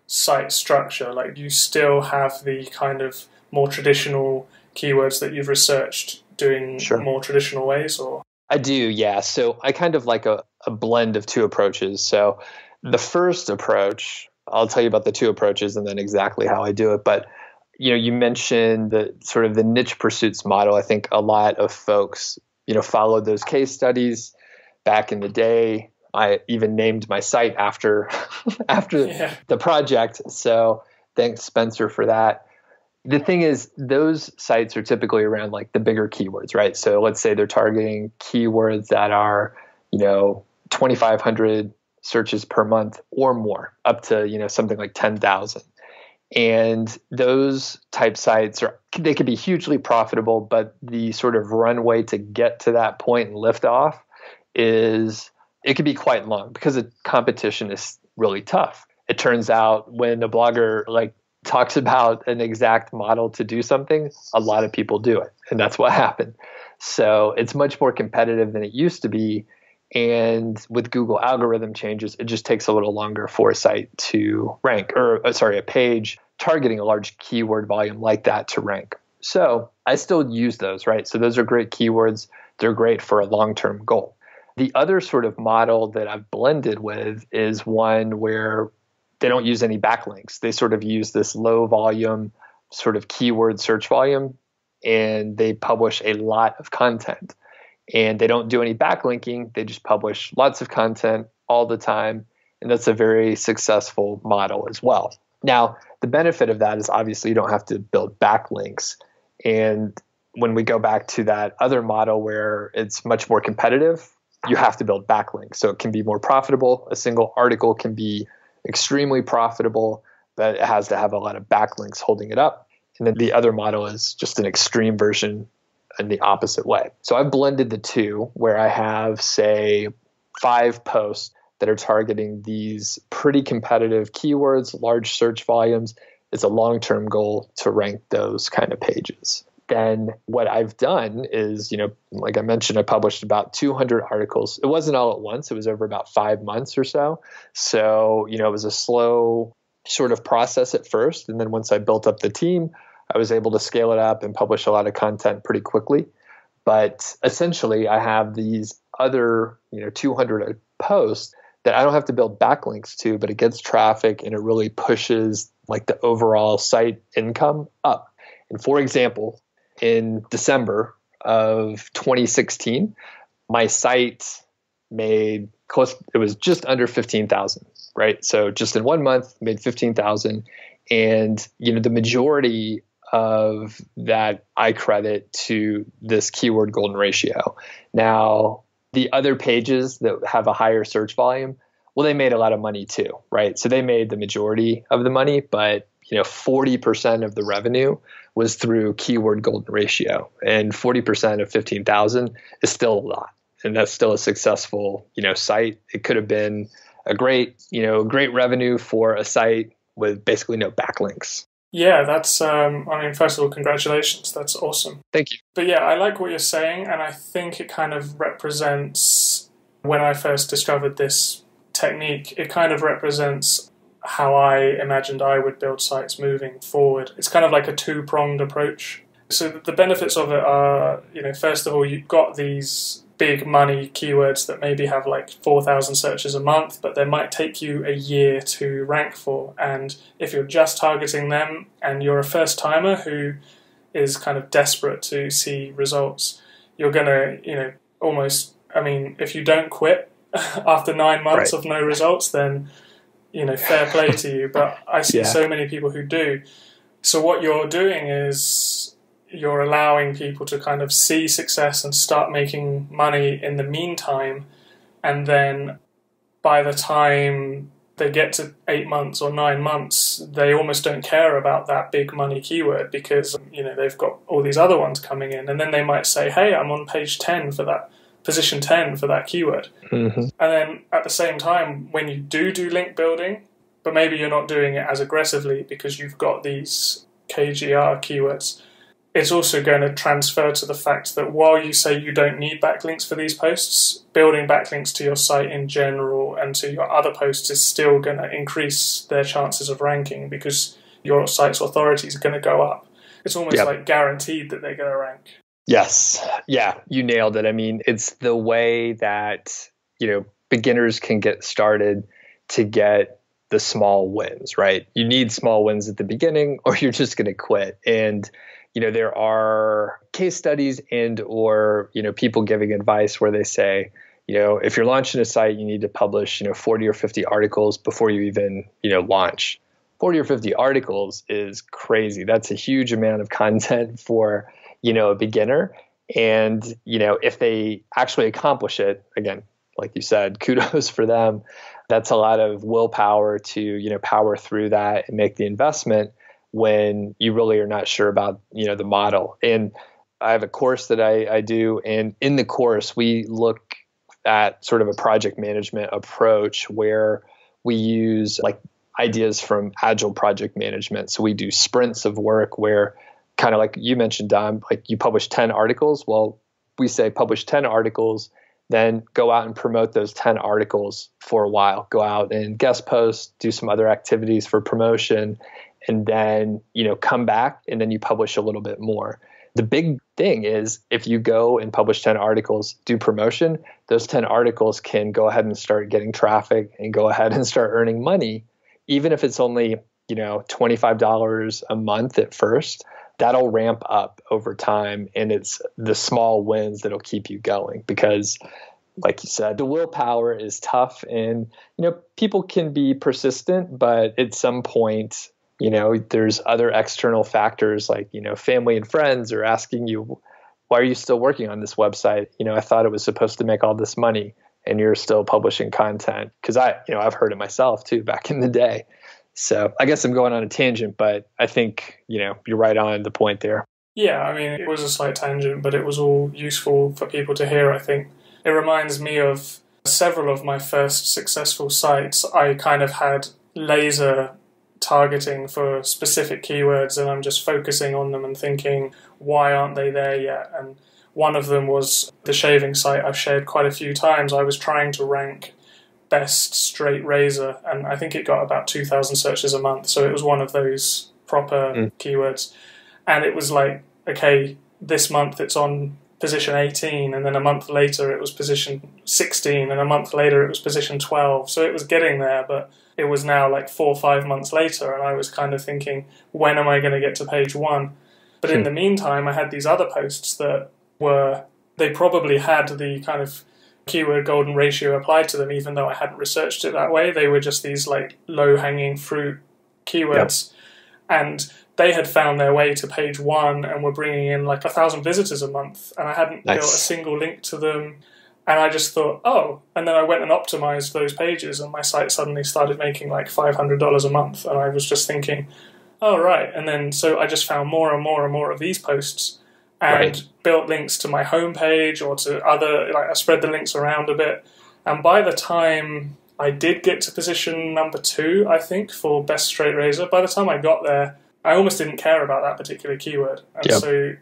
site structure? Like, do you still have the kind of more traditional keywords that you've researched doing more traditional ways, or? I do, yeah. So I kind of like a blend of two approaches. So the first approach, I'll tell you about the two approaches and then exactly how I do it. But you mentioned the sort of the niche pursuits model. I think a lot of folks, followed those case studies back in the day. I even named my site after the project. So thanks, Spencer, for that. The thing is, those sites are typically around like the bigger keywords, right? So let's say they're targeting keywords that are, 2,500 searches per month or more, up to, something like 10,000. And those type sites they could be hugely profitable, but the sort of runway to get to that point and lift off it could be quite long because the competition is really tough. It turns out when a blogger talks about an exact model to do something, a lot of people do it. And that's what happened. So it's much more competitive than it used to be. And with Google algorithm changes, it just takes a little longer for a site to rank, a page targeting a large keyword volume like that to rank. So I still use those, right? So those are great keywords. They're great for a long-term goal. The other sort of model that I've blended with is one where they don't use any backlinks. They sort of use this low volume sort of keyword search volume, and they publish a lot of content. And they don't do any backlinking. They just publish lots of content all the time. And that's a very successful model as well. Now, the benefit of that is obviously you don't have to build backlinks. And when we go back to that other model where it's much more competitive, you have to build backlinks. So it can be more profitable. A single article can be extremely profitable, but it has to have a lot of backlinks holding it up. And then the other model is just an extreme version in the opposite way. So I've blended the two where I have, say, 5 posts that are targeting these pretty competitive keywords, large search volumes. It's a long-term goal to rank those kind of pages. Then what I've done is, like I mentioned, I published about 200 articles. It wasn't all at once. It was over about 5 months or so. So, it was a slow sort of process at first. And then once I built up the team, I was able to scale it up and publish a lot of content pretty quickly. But essentially, I have these other, 200 posts that I don't have to build backlinks to, but it gets traffic and it really pushes like the overall site income up. And for example, in December of 2016, my site made it was just under 15,000, right? So just in 1 month, made 15,000. And, the majority of that I credit to this keyword golden ratio. Now, the other pages that have a higher search volume, well, they made a lot of money too, right? So they made the majority of the money, but 40% of the revenue was through keyword golden ratio, and 40% of 15,000 is still a lot. And that's still a successful, site. It could have been a great revenue for a site with basically no backlinks. Yeah, that's, first of all, congratulations. That's awesome. Thank you. But yeah, I like what you're saying, and I think it kind of represents, when I first discovered this technique, it kind of represents how I imagined I would build sites moving forward. It's kind of like a two-pronged approach. So the benefits of it are, first of all, you've got these big money keywords that maybe have like 4,000 searches a month, but they might take you a year to rank for. And if you're just targeting them and you're a first timer who is kind of desperate to see results, you're going to, if you don't quit after 9 months of no results, then, fair play to you. But I see so many people who do. So what you're doing is you're allowing people to kind of see success and start making money in the meantime. And then by the time they get to 8 months or 9 months, they almost don't care about that big money keyword because, they've got all these other ones coming in. And then they might say, hey, I'm on page 10 for that, position 10 for that keyword. Mm-hmm. And then at the same time, when you do link building, but maybe you're not doing it as aggressively because you've got these KGR keywords, it's also going to transfer to the fact that while you say you don't need backlinks for these posts, building backlinks to your site in general and to your other posts is still going to increase their chances of ranking because your site's authority is going to go up. It's almost like guaranteed that they're going to rank. Yes. Yeah, you nailed it. I mean, it's the way that, beginners can get started to get the small wins, right? You need small wins at the beginning or you're just going to quit. And there are case studies or people giving advice where they say, if you're launching a site, you need to publish, 40 or 50 articles before you even, launch. 40 or 50 articles is crazy. That's a huge amount of content for, a beginner. And, if they actually accomplish it, again, like you said, kudos for them. That's a lot of willpower to, power through that and make the investment when you really are not sure about, the model. And I have a course that I do. And in the course, we look at sort of a project management approach where we use like ideas from agile project management. So we do sprints of work where kind of like you mentioned, Dom, like you publish 10 articles. Well, we say publish 10 articles, then go out and promote those 10 articles for a while. Go out and guest post, do some other activities for promotion, and then, come back and then you publish a little bit more. The big thing is if you go and publish 10 articles, do promotion, those 10 articles can go ahead and start getting traffic and go ahead and start earning money. Even if it's only, $25 a month at first, that'll ramp up over time. And it's the small wins that'll keep you going because like you said, the willpower is tough and, people can be persistent, but at some point, there's other external factors like, family and friends are asking you, why are you still working on this website? I thought it was supposed to make all this money and you're still publishing content. Cause I've heard it myself too, back in the day. So I guess I'm going on a tangent, but I think, you're right on the point there. Yeah. It was a slight tangent, but it was all useful for people to hear. I think it reminds me of several of my first successful sites. I kind of had laser targeting for specific keywords and I'm just focusing on them and thinking, why aren't they there yet? And one of them was the shaving site I've shared quite a few times. I was trying to rank best straight razor and I think it got about 2,000 searches a month. So it was one of those proper keywords. And it was like, okay, this month it's on position 18, and then a month later it was position 16, and a month later it was position 12. So it was getting there, but it was now like 4 or 5 months later, and I was kind of thinking, when am I going to get to page 1? But in the meantime, I had these other posts that they probably had the kind of keyword golden ratio applied to them, even though I hadn't researched it that way. They were just these like low-hanging fruit keywords. Yep. And they had found their way to page 1 and were bringing in like 1,000 visitors a month, and I hadn't built a single link to them. And I just thought, oh, and then I went and optimized those pages, and my site suddenly started making like $500 a month. And I was just thinking, oh, right. And then so I just found more and more and more of these posts and built links to my homepage or to other, like I spread the links around a bit. And by the time I did get to position number 2, I think, for best straight razor, by the time I got there, I almost didn't care about that particular keyword. And so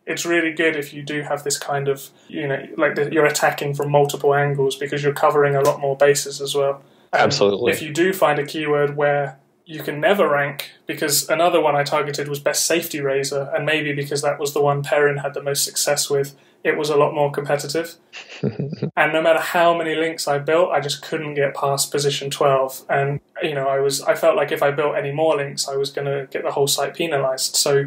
it's really good if you do have this kind of, you're attacking from multiple angles, because you're covering a lot more bases as well. And absolutely. If you do find a keyword where you can never rank, because another one I targeted was best safety razor, and maybe because that was the one Perrin had the most success with, it was a lot more competitive. And no matter how many links I built, I just couldn't get past position 12. And, I felt like if I built any more links, I was going to get the whole site penalized. So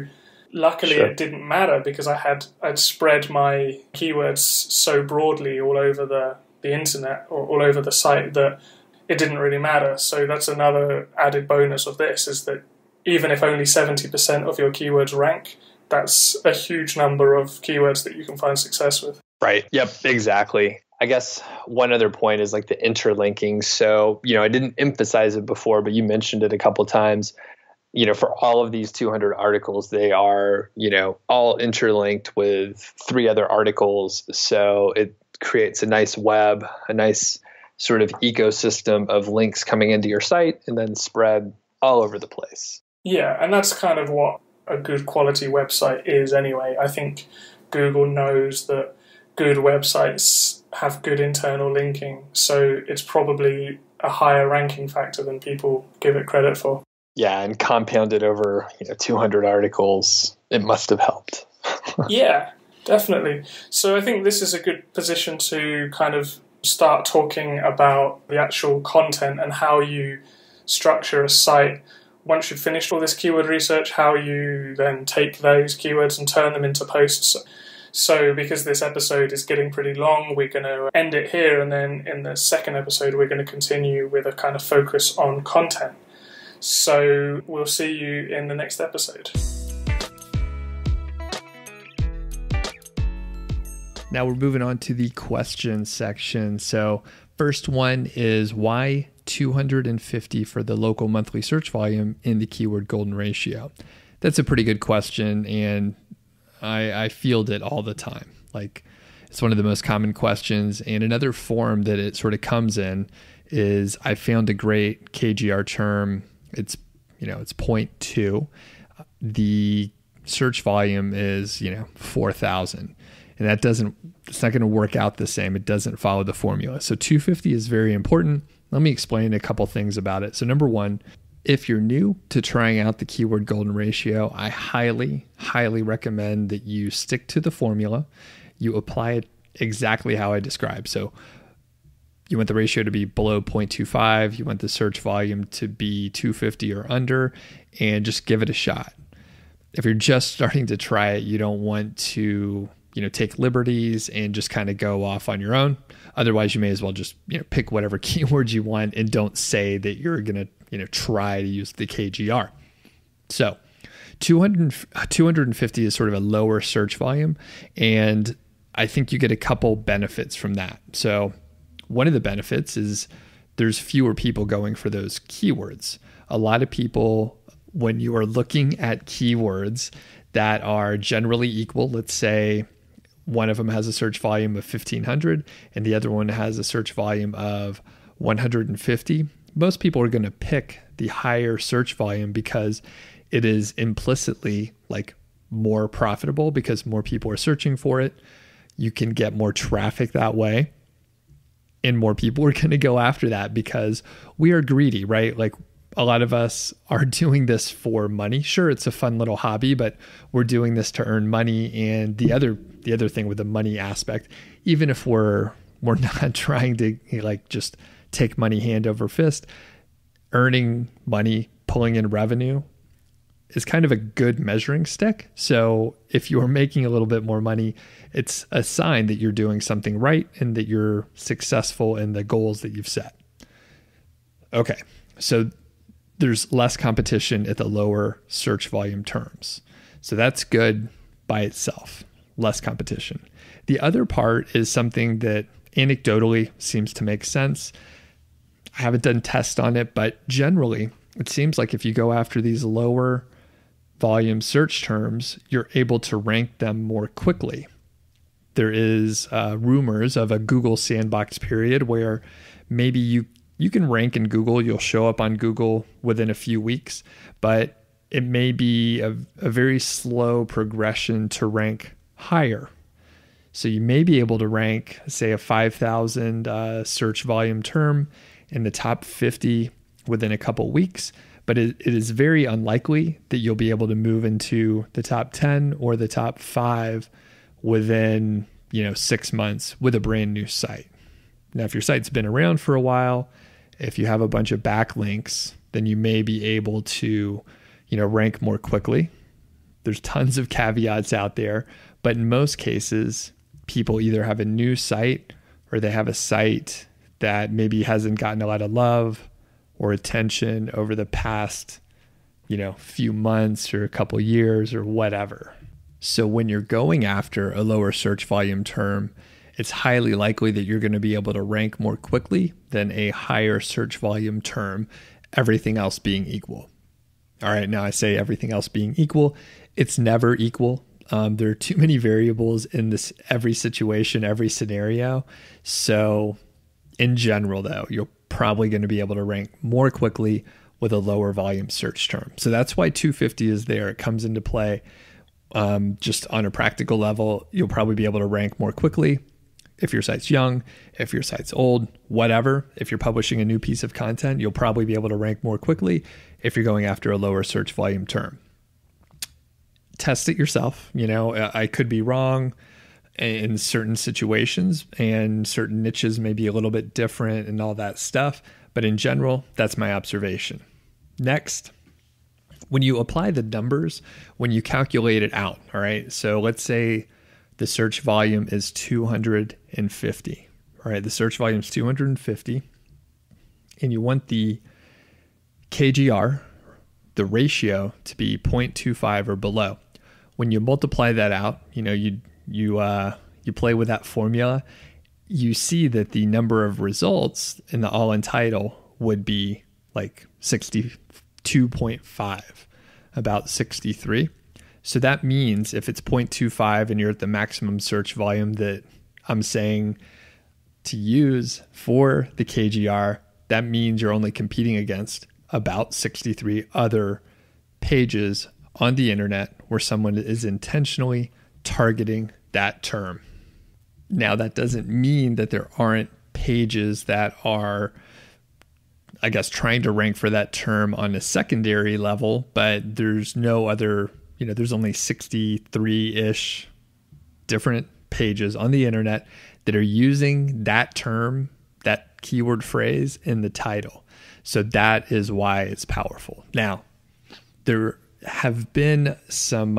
luckily it didn't matter, because I'd spread my keywords so broadly all over the internet, or all over the site, that it didn't really matter. So that's another added bonus of this, is that even if only 70% of your keywords rank, that's a huge number of keywords that you can find success with. Right. Yep, exactly. I guess one other point is like the interlinking. So, I didn't emphasize it before, but you mentioned it a couple times. For all of these 200 articles, they are, all interlinked with 3 other articles. So it creates a nice web, a nice sort of ecosystem of links coming into your site and then spread all over the place. Yeah, and that's kind of what a good quality website is anyway. I think Google knows that good websites have good internal linking, so it's probably a higher ranking factor than people give it credit for. Yeah, and compounded over 200 articles, it must have helped. Yeah, definitely. So I think this is a good position to kind of start talking about the actual content and how you structure a site. Once you've finished all this keyword research, how you then take those keywords and turn them into posts. So because this episode is getting pretty long, we're going to end it here, and then in the second episode we're going to continue with a kind of focus on content. So we'll see you in the next episode. Now we're moving on to the question section. So first one is, why 250 for the local monthly search volume in the keyword golden ratio? That's a pretty good question, and I field it all the time. Like, it's one of the most common questions. And another form that it sort of comes in is, I found a great KGR term. It's 0.2. The search volume is 4,000. And it's not going to work out the same. It doesn't follow the formula. So 250 is very important. Let me explain a couple things about it. So number one, if you're new to trying out the keyword golden ratio, I highly, highly recommend that you stick to the formula. You apply it exactly how I described. So you want the ratio to be below 0.25. You want the search volume to be 250 or under, and just give it a shot. If you're just starting to try it, you don't want to take liberties and just kind of go off on your own. Otherwise, you may as well just, pick whatever keywords you want and don't say that you're going to, try to use the KGR. So 250 is sort of a lower search volume, and I think you get a couple benefits from that. So one of the benefits is there's fewer people going for those keywords. A lot of people, when you are looking at keywords that are generally equal, let's say one of them has a search volume of 1,500 and the other one has a search volume of 150, most people are going to pick the higher search volume because it is implicitly like more profitable, because more people are searching for it. You can get more traffic that way, and more people are going to go after that because we are greedy, right? Like, a lot of us are doing this for money. Sure, it's a fun little hobby, but we're doing this to earn money. And the other thing with the money aspect, even if we're not trying to like just take money hand over fist, earning money, pulling in revenue is kind of a good measuring stick. So if you're making a little bit more money, it's a sign that you're doing something right and that you're successful in the goals that you've set. Okay, so there's less competition at the lower search volume terms. So that's good by itself, less competition. The other part is something that anecdotally seems to make sense. I haven't done tests on it, but generally it seems like if you go after these lower volume search terms, you're able to rank them more quickly. There is rumors of a Google sandbox period where maybe you can rank in Google, you'll show up on Google within a few weeks, but it may be a very slow progression to rank higher. So you may be able to rank, say, a 5,000 search volume term in the top 50 within a couple weeks, but it is very unlikely that you'll be able to move into the top 10 or the top 5 within 6 months with a brand new site. Now, if your site's been around for a while, if you have a bunch of backlinks, then you may be able to rank more quickly. There's tons of caveats out there, but in most cases, people either have a new site or they have a site that maybe hasn't gotten a lot of love or attention over the past, few months or a couple years or whatever. So when you're going after a lower search volume term, it's highly likely that you're going to be able to rank more quickly than a higher search volume term, everything else being equal. All right, now I say everything else being equal, it's never equal. There are too many variables in every situation, every scenario. So in general, though, you're probably going to be able to rank more quickly with a lower volume search term. So that's why 250 is there. It comes into play just on a practical level. You'll probably be able to rank more quickly if your site's young, if your site's old, whatever. If you're publishing a new piece of content, you'll probably be able to rank more quickly if you're going after a lower search volume term. Test it yourself. I could be wrong in certain situations, and certain niches may be a little bit different and all that stuff. But in general, that's my observation. Next, when you apply the numbers, when you calculate it out, all right? So let's say the search volume is 250. All right, the search volume is 250, and you want the KGR, the ratio, to be 0.25 or below. When you multiply that out, you play with that formula, you see that the number of results in the all-in title would be like 62.5, about 63. So that means if it's 0.25 and you're at the maximum search volume that I'm saying to use for the KGR, that means you're only competing against about 63 other pages on the internet where someone is intentionally targeting that term. Now, that doesn't mean that there aren't pages that are, I guess, trying to rank for that term on a secondary level, but there's no other, there's only 63-ish different pages on the internet that are using that term, that keyword phrase in the title. So that is why it's powerful. Now, there have been some,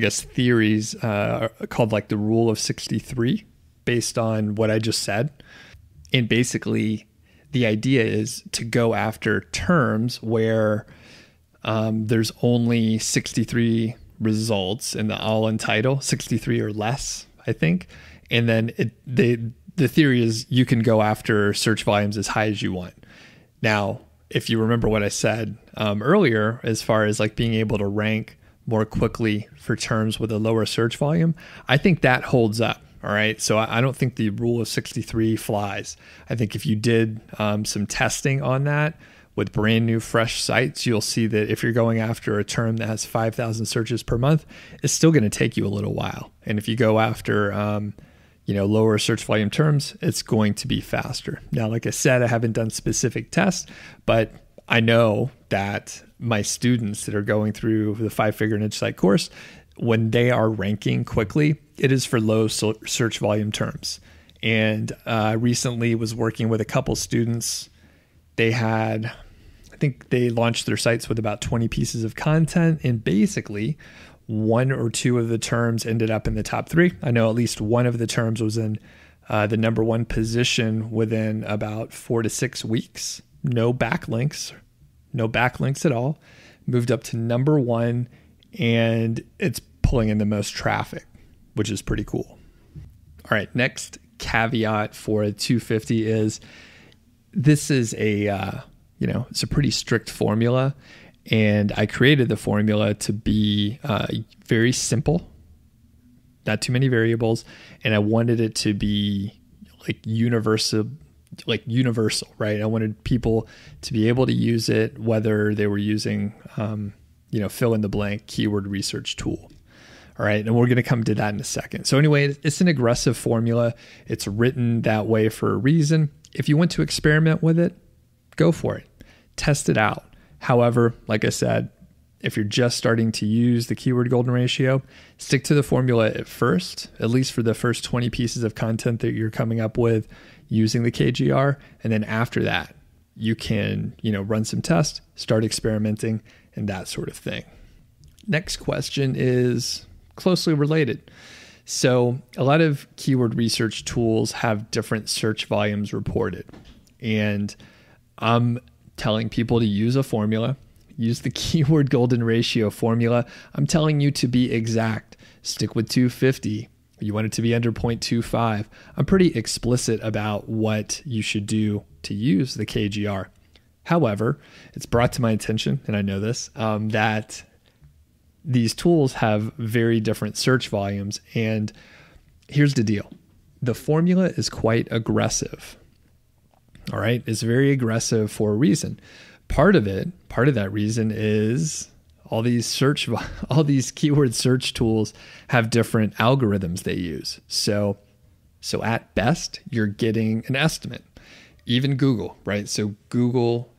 theories called like the rule of 63 based on what I just said. And basically, the idea is to go after terms where there's only 63 results in the all-in title, 63 or less, I think. And then the theory is you can go after search volumes as high as you want. Now, if you remember what I said earlier, as far as like being able to rank more quickly for terms with a lower search volume, I think that holds up. All right. So I don't think the rule of 63 flies. I think if you did some testing on that with brand new, fresh sites, you'll see that if you're going after a term that has 5,000 searches per month, it's still going to take you a little while. And if you go after, lower search volume terms, it's going to be faster. Now, like I said, I haven't done specific tests, but I know that my students that are going through the 5-figure niche site course, when they are ranking quickly, it is for low search volume terms. And I recently was working with a couple students. I think they launched their sites with about 20 pieces of content, and basically 1 or 2 of the terms ended up in the top 3. I know at least one of the terms was in the number 1 position within about 4 to 6 weeks. No backlinks at all. Moved up to number 1, and it's pulling in the most traffic, which is pretty cool. All right, next caveat for a 250 is this is it's a pretty strict formula, and I created the formula to be very simple, not too many variables, and I wanted it to be universal, right? I wanted people to be able to use it whether they were using fill in the blank keyword research tool. All right, and we're going to come to that in a second. So anyway, it's an aggressive formula. It's written that way for a reason. If you want to experiment with it, go for it. Test it out. However, like I said, if you're just starting to use the keyword golden ratio, stick to the formula at first, at least for the first 20 pieces of content that you're coming up with using the KGR. And then after that, you can, run some tests, start experimenting, and that sort of thing. Next question is closely related. So a lot of keyword research tools have different search volumes reported. And I'm telling people to use a formula, use the keyword golden ratio formula. I'm telling you to be exact. Stick with 250. You want it to be under 0.25. I'm pretty explicit about what you should do to use the KGR. However, it's brought to my attention, and I know this, that these tools have very different search volumes. And here's the deal. The formula is quite aggressive. All right. It's very aggressive for a reason. Part of that reason is all these keyword search tools have different algorithms they use. So at best, you're getting an estimate. Even Google, right? So Google,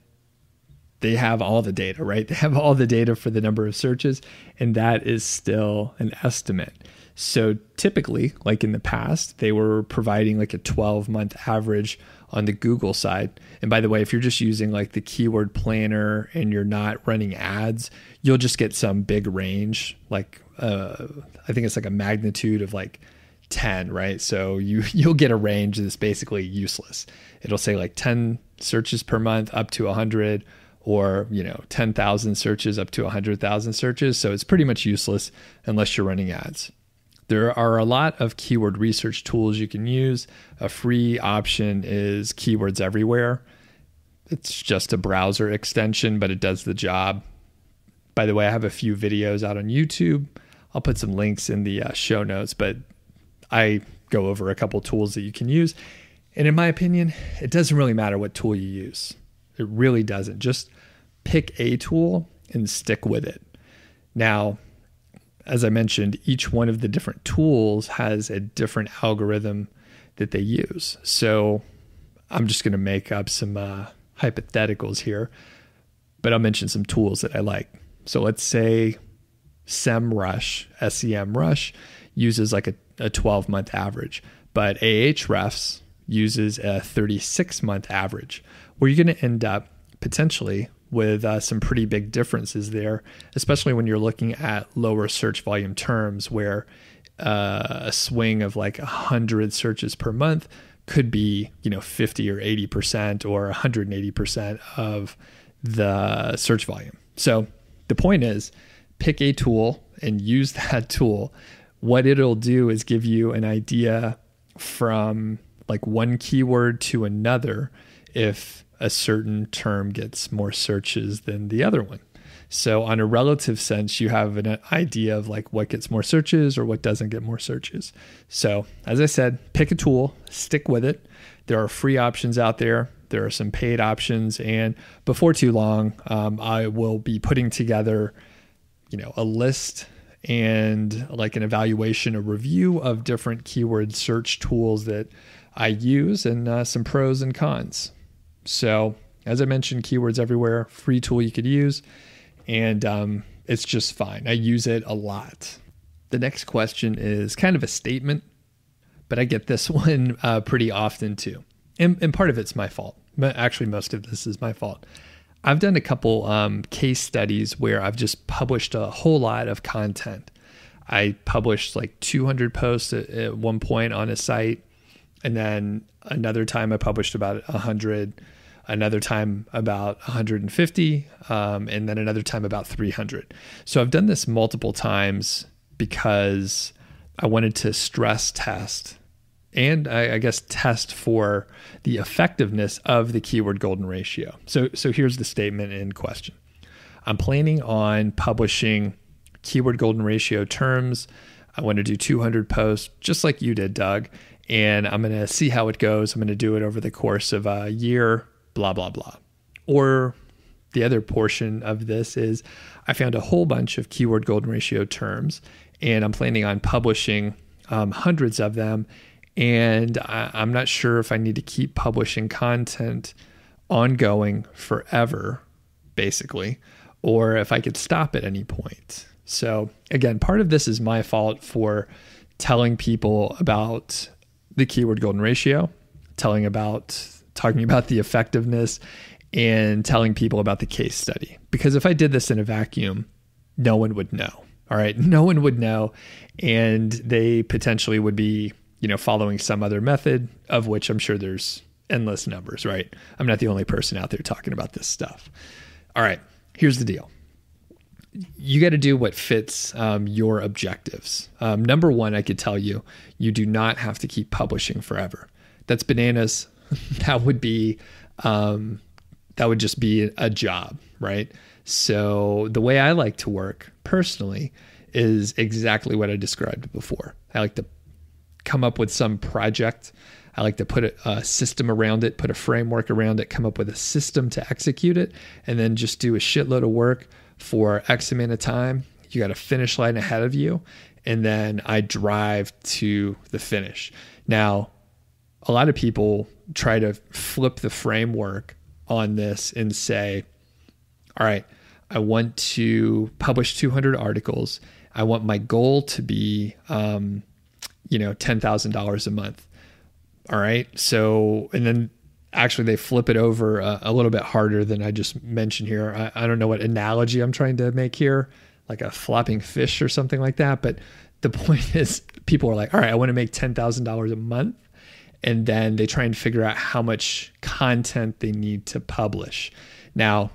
they have all the data, right? They have all the data for the number of searches, and that is still an estimate. So typically, like in the past, they were providing like a 12-month average on the Google side. And by the way, if you're just using like the keyword planner and you're not running ads, you'll just get some big range. Like I think it's like a magnitude of like 10, right? So you'll get a range that's basically useless. It'll say like 10 searches per month up to 100, or 10,000 searches up to 100,000 searches. So it's pretty much useless unless you're running ads. There are a lot of keyword research tools you can use. A free option is Keywords Everywhere. It's just a browser extension, but it does the job. By the way, I have a few videos out on YouTube. I'll put some links in the show notes, but I go over a couple tools that you can use. And in my opinion, it doesn't really matter what tool you use. It really doesn't. Just pick a tool and stick with it. Now, as I mentioned, each one of the different tools has a different algorithm that they use. So I'm just going to make up some hypotheticals here, but I'll mention some tools that I like. So let's say SEMrush uses like a 12-month average, but Ahrefs uses a 36-month average, where you're going to end up potentially with some pretty big differences there, especially when you're looking at lower search volume terms, where a swing of like 100 searches per month could be 50 or 80% or 180% of the search volume. So the point is, pick a tool and use that tool. What it'll do is give you an idea from like one keyword to another if a certain term gets more searches than the other one. So on a relative sense, you have an idea of like what gets more searches or what doesn't get more searches. So as I said, pick a tool, stick with it. There are free options out there. There are some paid options. And before too long, I will be putting together, a list and like an evaluation, a review of different keyword search tools that I use, and some pros and cons. So as I mentioned, Keywords Everywhere, free tool you could use, and it's just fine. I use it a lot. The next question is kind of a statement, but I get this one pretty often too. And part of it's my fault. But actually, most of this is my fault. I've done a couple case studies where I've just published a whole lot of content. I published like 200 posts at one point on a site, and then another time I published about 100, another time about 150, and then another time about 300. So I've done this multiple times because I wanted to stress test and I guess test for the effectiveness of the keyword golden ratio. So here's the statement in question. I'm planning on publishing keyword golden ratio terms. I want to do 200 posts just like you did, Doug, and I'm going to see how it goes. I'm going to do it over the course of a year, blah, blah, blah. Or the other portion of this is I found a whole bunch of keyword golden ratio terms, and I'm planning on publishing hundreds of them. And I'm not sure if I need to keep publishing content ongoing forever, basically, or if I could stop at any point. So again, part of this is my fault for telling people about the keyword golden ratio, talking about the effectiveness, and telling people about the case study. Because if I did this in a vacuum, no one would know. All right. No one would know. And they potentially would be, following some other method, of which I'm sure there's endless numbers, right? I'm not the only person out there talking about this stuff. All right. Here's the deal. You got to do what fits your objectives. Number one, I could tell you, you do not have to keep publishing forever. That's bananas. That would just be a job, right? So the way I like to work personally is exactly what I described before. I like to come up with some project. I like to put a system around it, put a framework around it, come up with a system to execute it, and then just do a shitload of work for X amount of time. You got a finish line ahead of you, and then I drive to the finish. Now, a lot of people try to flip the framework on this and say, all right, I want to publish 200 articles. I want my goal to be, $10,000 a month. All right. So, and then actually they flip it over a little bit harder than I just mentioned here. I don't know what analogy I'm trying to make here, like a flopping fish or something like that. But the point is, people are like, all right, I want to make $10,000 a month. And then they try and figure out how much content they need to publish. Now,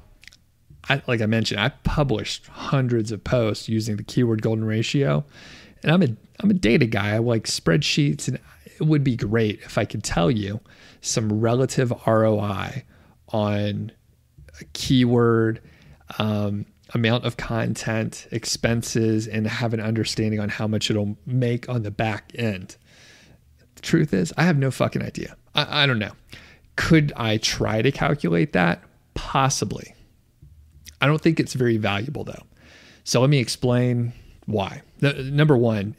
like I mentioned, I published hundreds of posts using the keyword golden ratio, and I'm a data guy. I like spreadsheets, and it would be great if I could tell you some relative ROI on a keyword, amount of content, expenses, and have an understanding on how much it'll make on the back end. The truth is, I have no fucking idea. I don't know. Could I try to calculate that? Possibly. I don't think it's very valuable though. So let me explain why. Number one,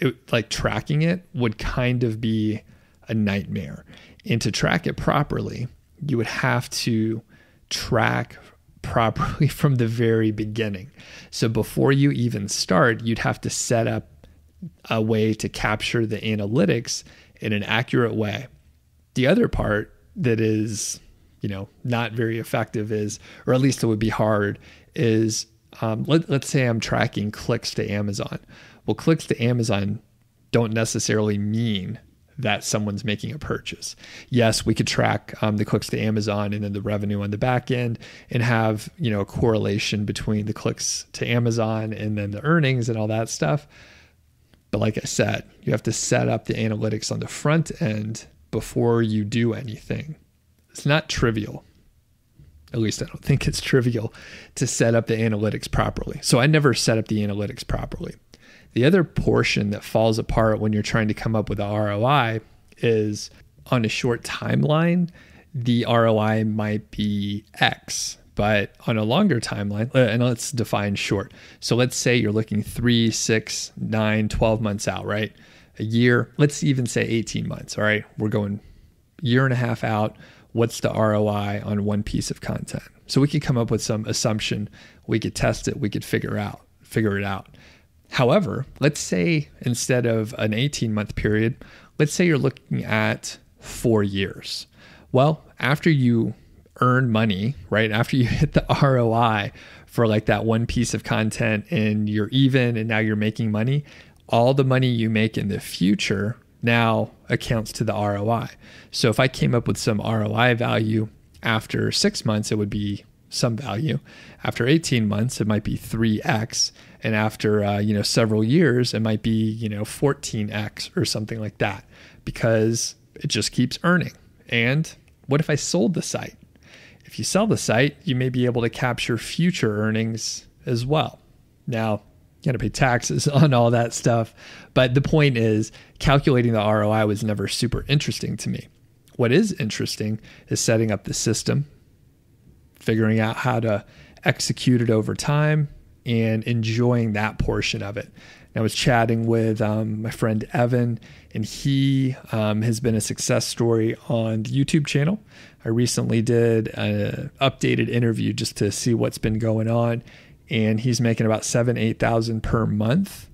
tracking it would kind of be a nightmare. And to track it properly, you would have to track properly from the very beginning. So before you even start, you'd have to set up a way to capture the analytics in an accurate way. The other part that is, not very effective is, or at least it would be hard, is let's say I'm tracking clicks to Amazon. Well, clicks to Amazon don't necessarily mean that someone's making a purchase. Yes, we could track the clicks to Amazon and then the revenue on the back end and have, a correlation between the clicks to Amazon and then the earnings and all that stuff. But like I said, you have to set up the analytics on the front end before you do anything. It's not trivial. At least I don't think it's trivial to set up the analytics properly. So I never set up the analytics properly. The other portion that falls apart when you're trying to come up with a ROI is on a short timeline, the ROI might be X, But on a longer timeline, and let's define short. So let's say you're looking 3, 6, 9, 12 months out, right? A year, let's even say 18 months. All right. We're going year and a half out. What's the ROI on one piece of content? So we could come up with some assumption. We could test it. We could figure it out. However, let's say instead of an 18-month period, let's say you're looking at 4 years. Well, after you earn money, right? After you hit the ROI for like that one piece of content and you're even, and now you're making money, all the money you make in the future now accounts to the ROI. So if I came up with some ROI value after 6 months, it would be some value. After 18 months, it might be 3x. And after, several years, it might be, 14x or something like that, because it just keeps earning. And what if I sold the site? If you sell the site, you may be able to capture future earnings as well. Now, you got to pay taxes on all that stuff. But the point is, calculating the ROI was never super interesting to me. What is interesting is setting up the system, figuring out how to execute it over time, and enjoying that portion of it. And I was chatting with my friend Evan, and he has been a success story on the YouTube channel. I recently did an updated interview just to see what's been going on, and he's making about $7,000-8,000 per month,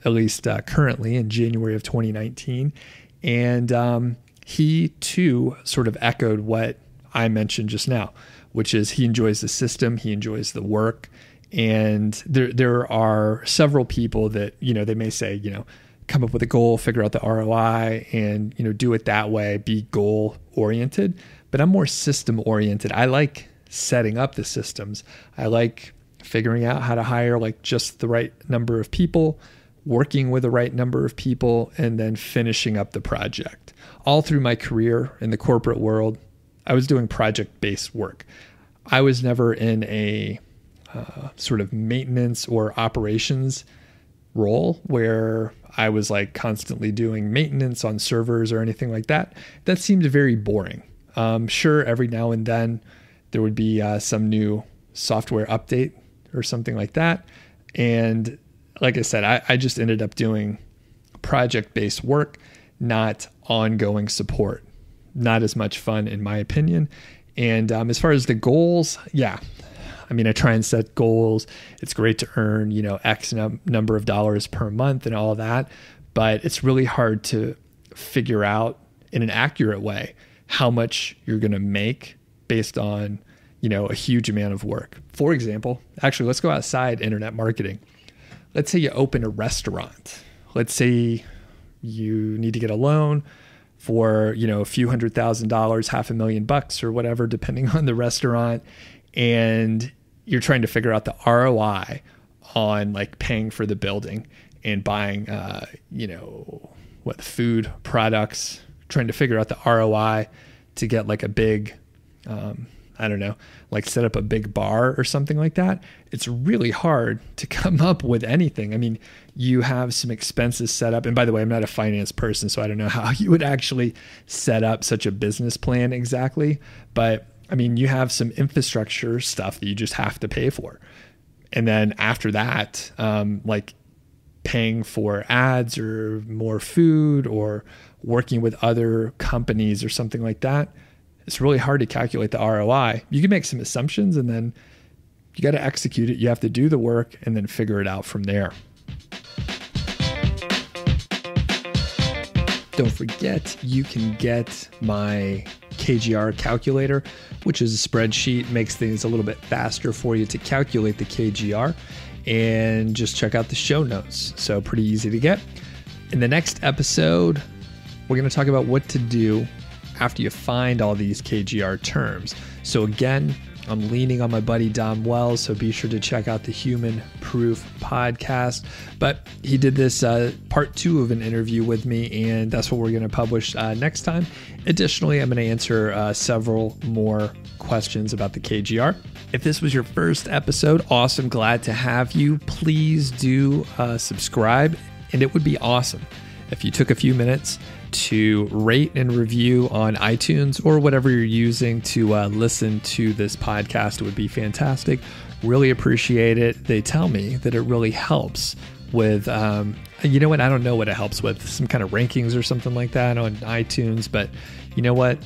at least currently in January of 2019. And he too sort of echoed what I mentioned just now, which is he enjoys the system, he enjoys the work. And there are several people that, they may say, come up with a goal, figure out the ROI, and, do it that way, be goal oriented. But I'm more system oriented. I like setting up the systems. I like figuring out how to hire like just the right number of people, working with the right number of people, and then finishing up the project. All through my career in the corporate world, I was doing project-based work. I was never in a sort of maintenance or operations role where I was like constantly doing maintenance on servers or anything like that. That seemed very boring. Sure, every now and then there would be some new software update or something like that. And like I said, I just ended up doing project-based work, not ongoing support. Not as much fun in my opinion. And as far as the goals, I try and set goals. It's great to earn, X number of dollars per month and all of that. But it's really hard to figure out in an accurate way how much you're going to make based on, a huge amount of work. For example, actually, let's go outside internet marketing. Let's say you open a restaurant. Let's say you need to get a loan for, a few $100,000, $500,000 or whatever, depending on the restaurant. And you're trying to figure out the ROI on like paying for the building and buying, food products, trying to figure out the ROI to get like a big, set up a big bar or something like that. It's really hard to come up with anything. You have some expenses set up. And by the way, I'm not a finance person, so I don't know how you would actually set up such a business plan exactly. But you have some infrastructure stuff that you just have to pay for. And then after that, like paying for ads or more food or working with other companies or something like that, it's really hard to calculate the ROI. You can make some assumptions and then you got to execute it. You have to do the work and then figure it out from there. Don't forget, you can get my KGR calculator, which is a spreadsheet, makes things a little bit faster for you to calculate the KGR, and just check out the show notes. So pretty easy to get. In the next episode, we're going to talk about what to do after you find all these KGR terms. So again, I'm leaning on my buddy Dom Wells, so be sure to check out the Human Proof podcast. But he did this part 2 of an interview with me, and that's what we're going to publish next time. Additionally, I'm going to answer several more questions about the KGR. If this was your first episode, awesome, glad to have you. Please do subscribe, and it would be awesome if you took a few minutes to rate and review on iTunes or whatever you're using to listen to this podcast. It would be fantastic. Really appreciate it. They tell me that it really helps with, you know what? I don't know what it helps with, some kind of rankings or something like that on iTunes, but you know what?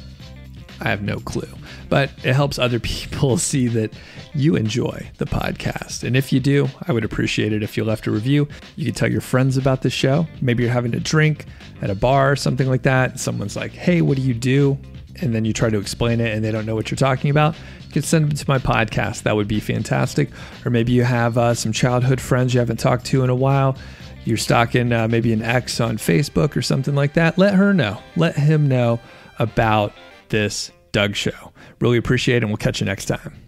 I have no clue, but it helps other people see that you enjoy the podcast. And if you do, I would appreciate it if you left a review. You can tell your friends about the show. Maybe you're having a drink at a bar or something like that. Someone's like, hey, what do you do? And then you try to explain it and they don't know what you're talking about. You can send them to my podcast. That would be fantastic. Or maybe you have some childhood friends you haven't talked to in a while. You're stalking maybe an ex on Facebook or something like that. Let her know. Let him know about this Doug Show. Really appreciate it, and we'll catch you next time.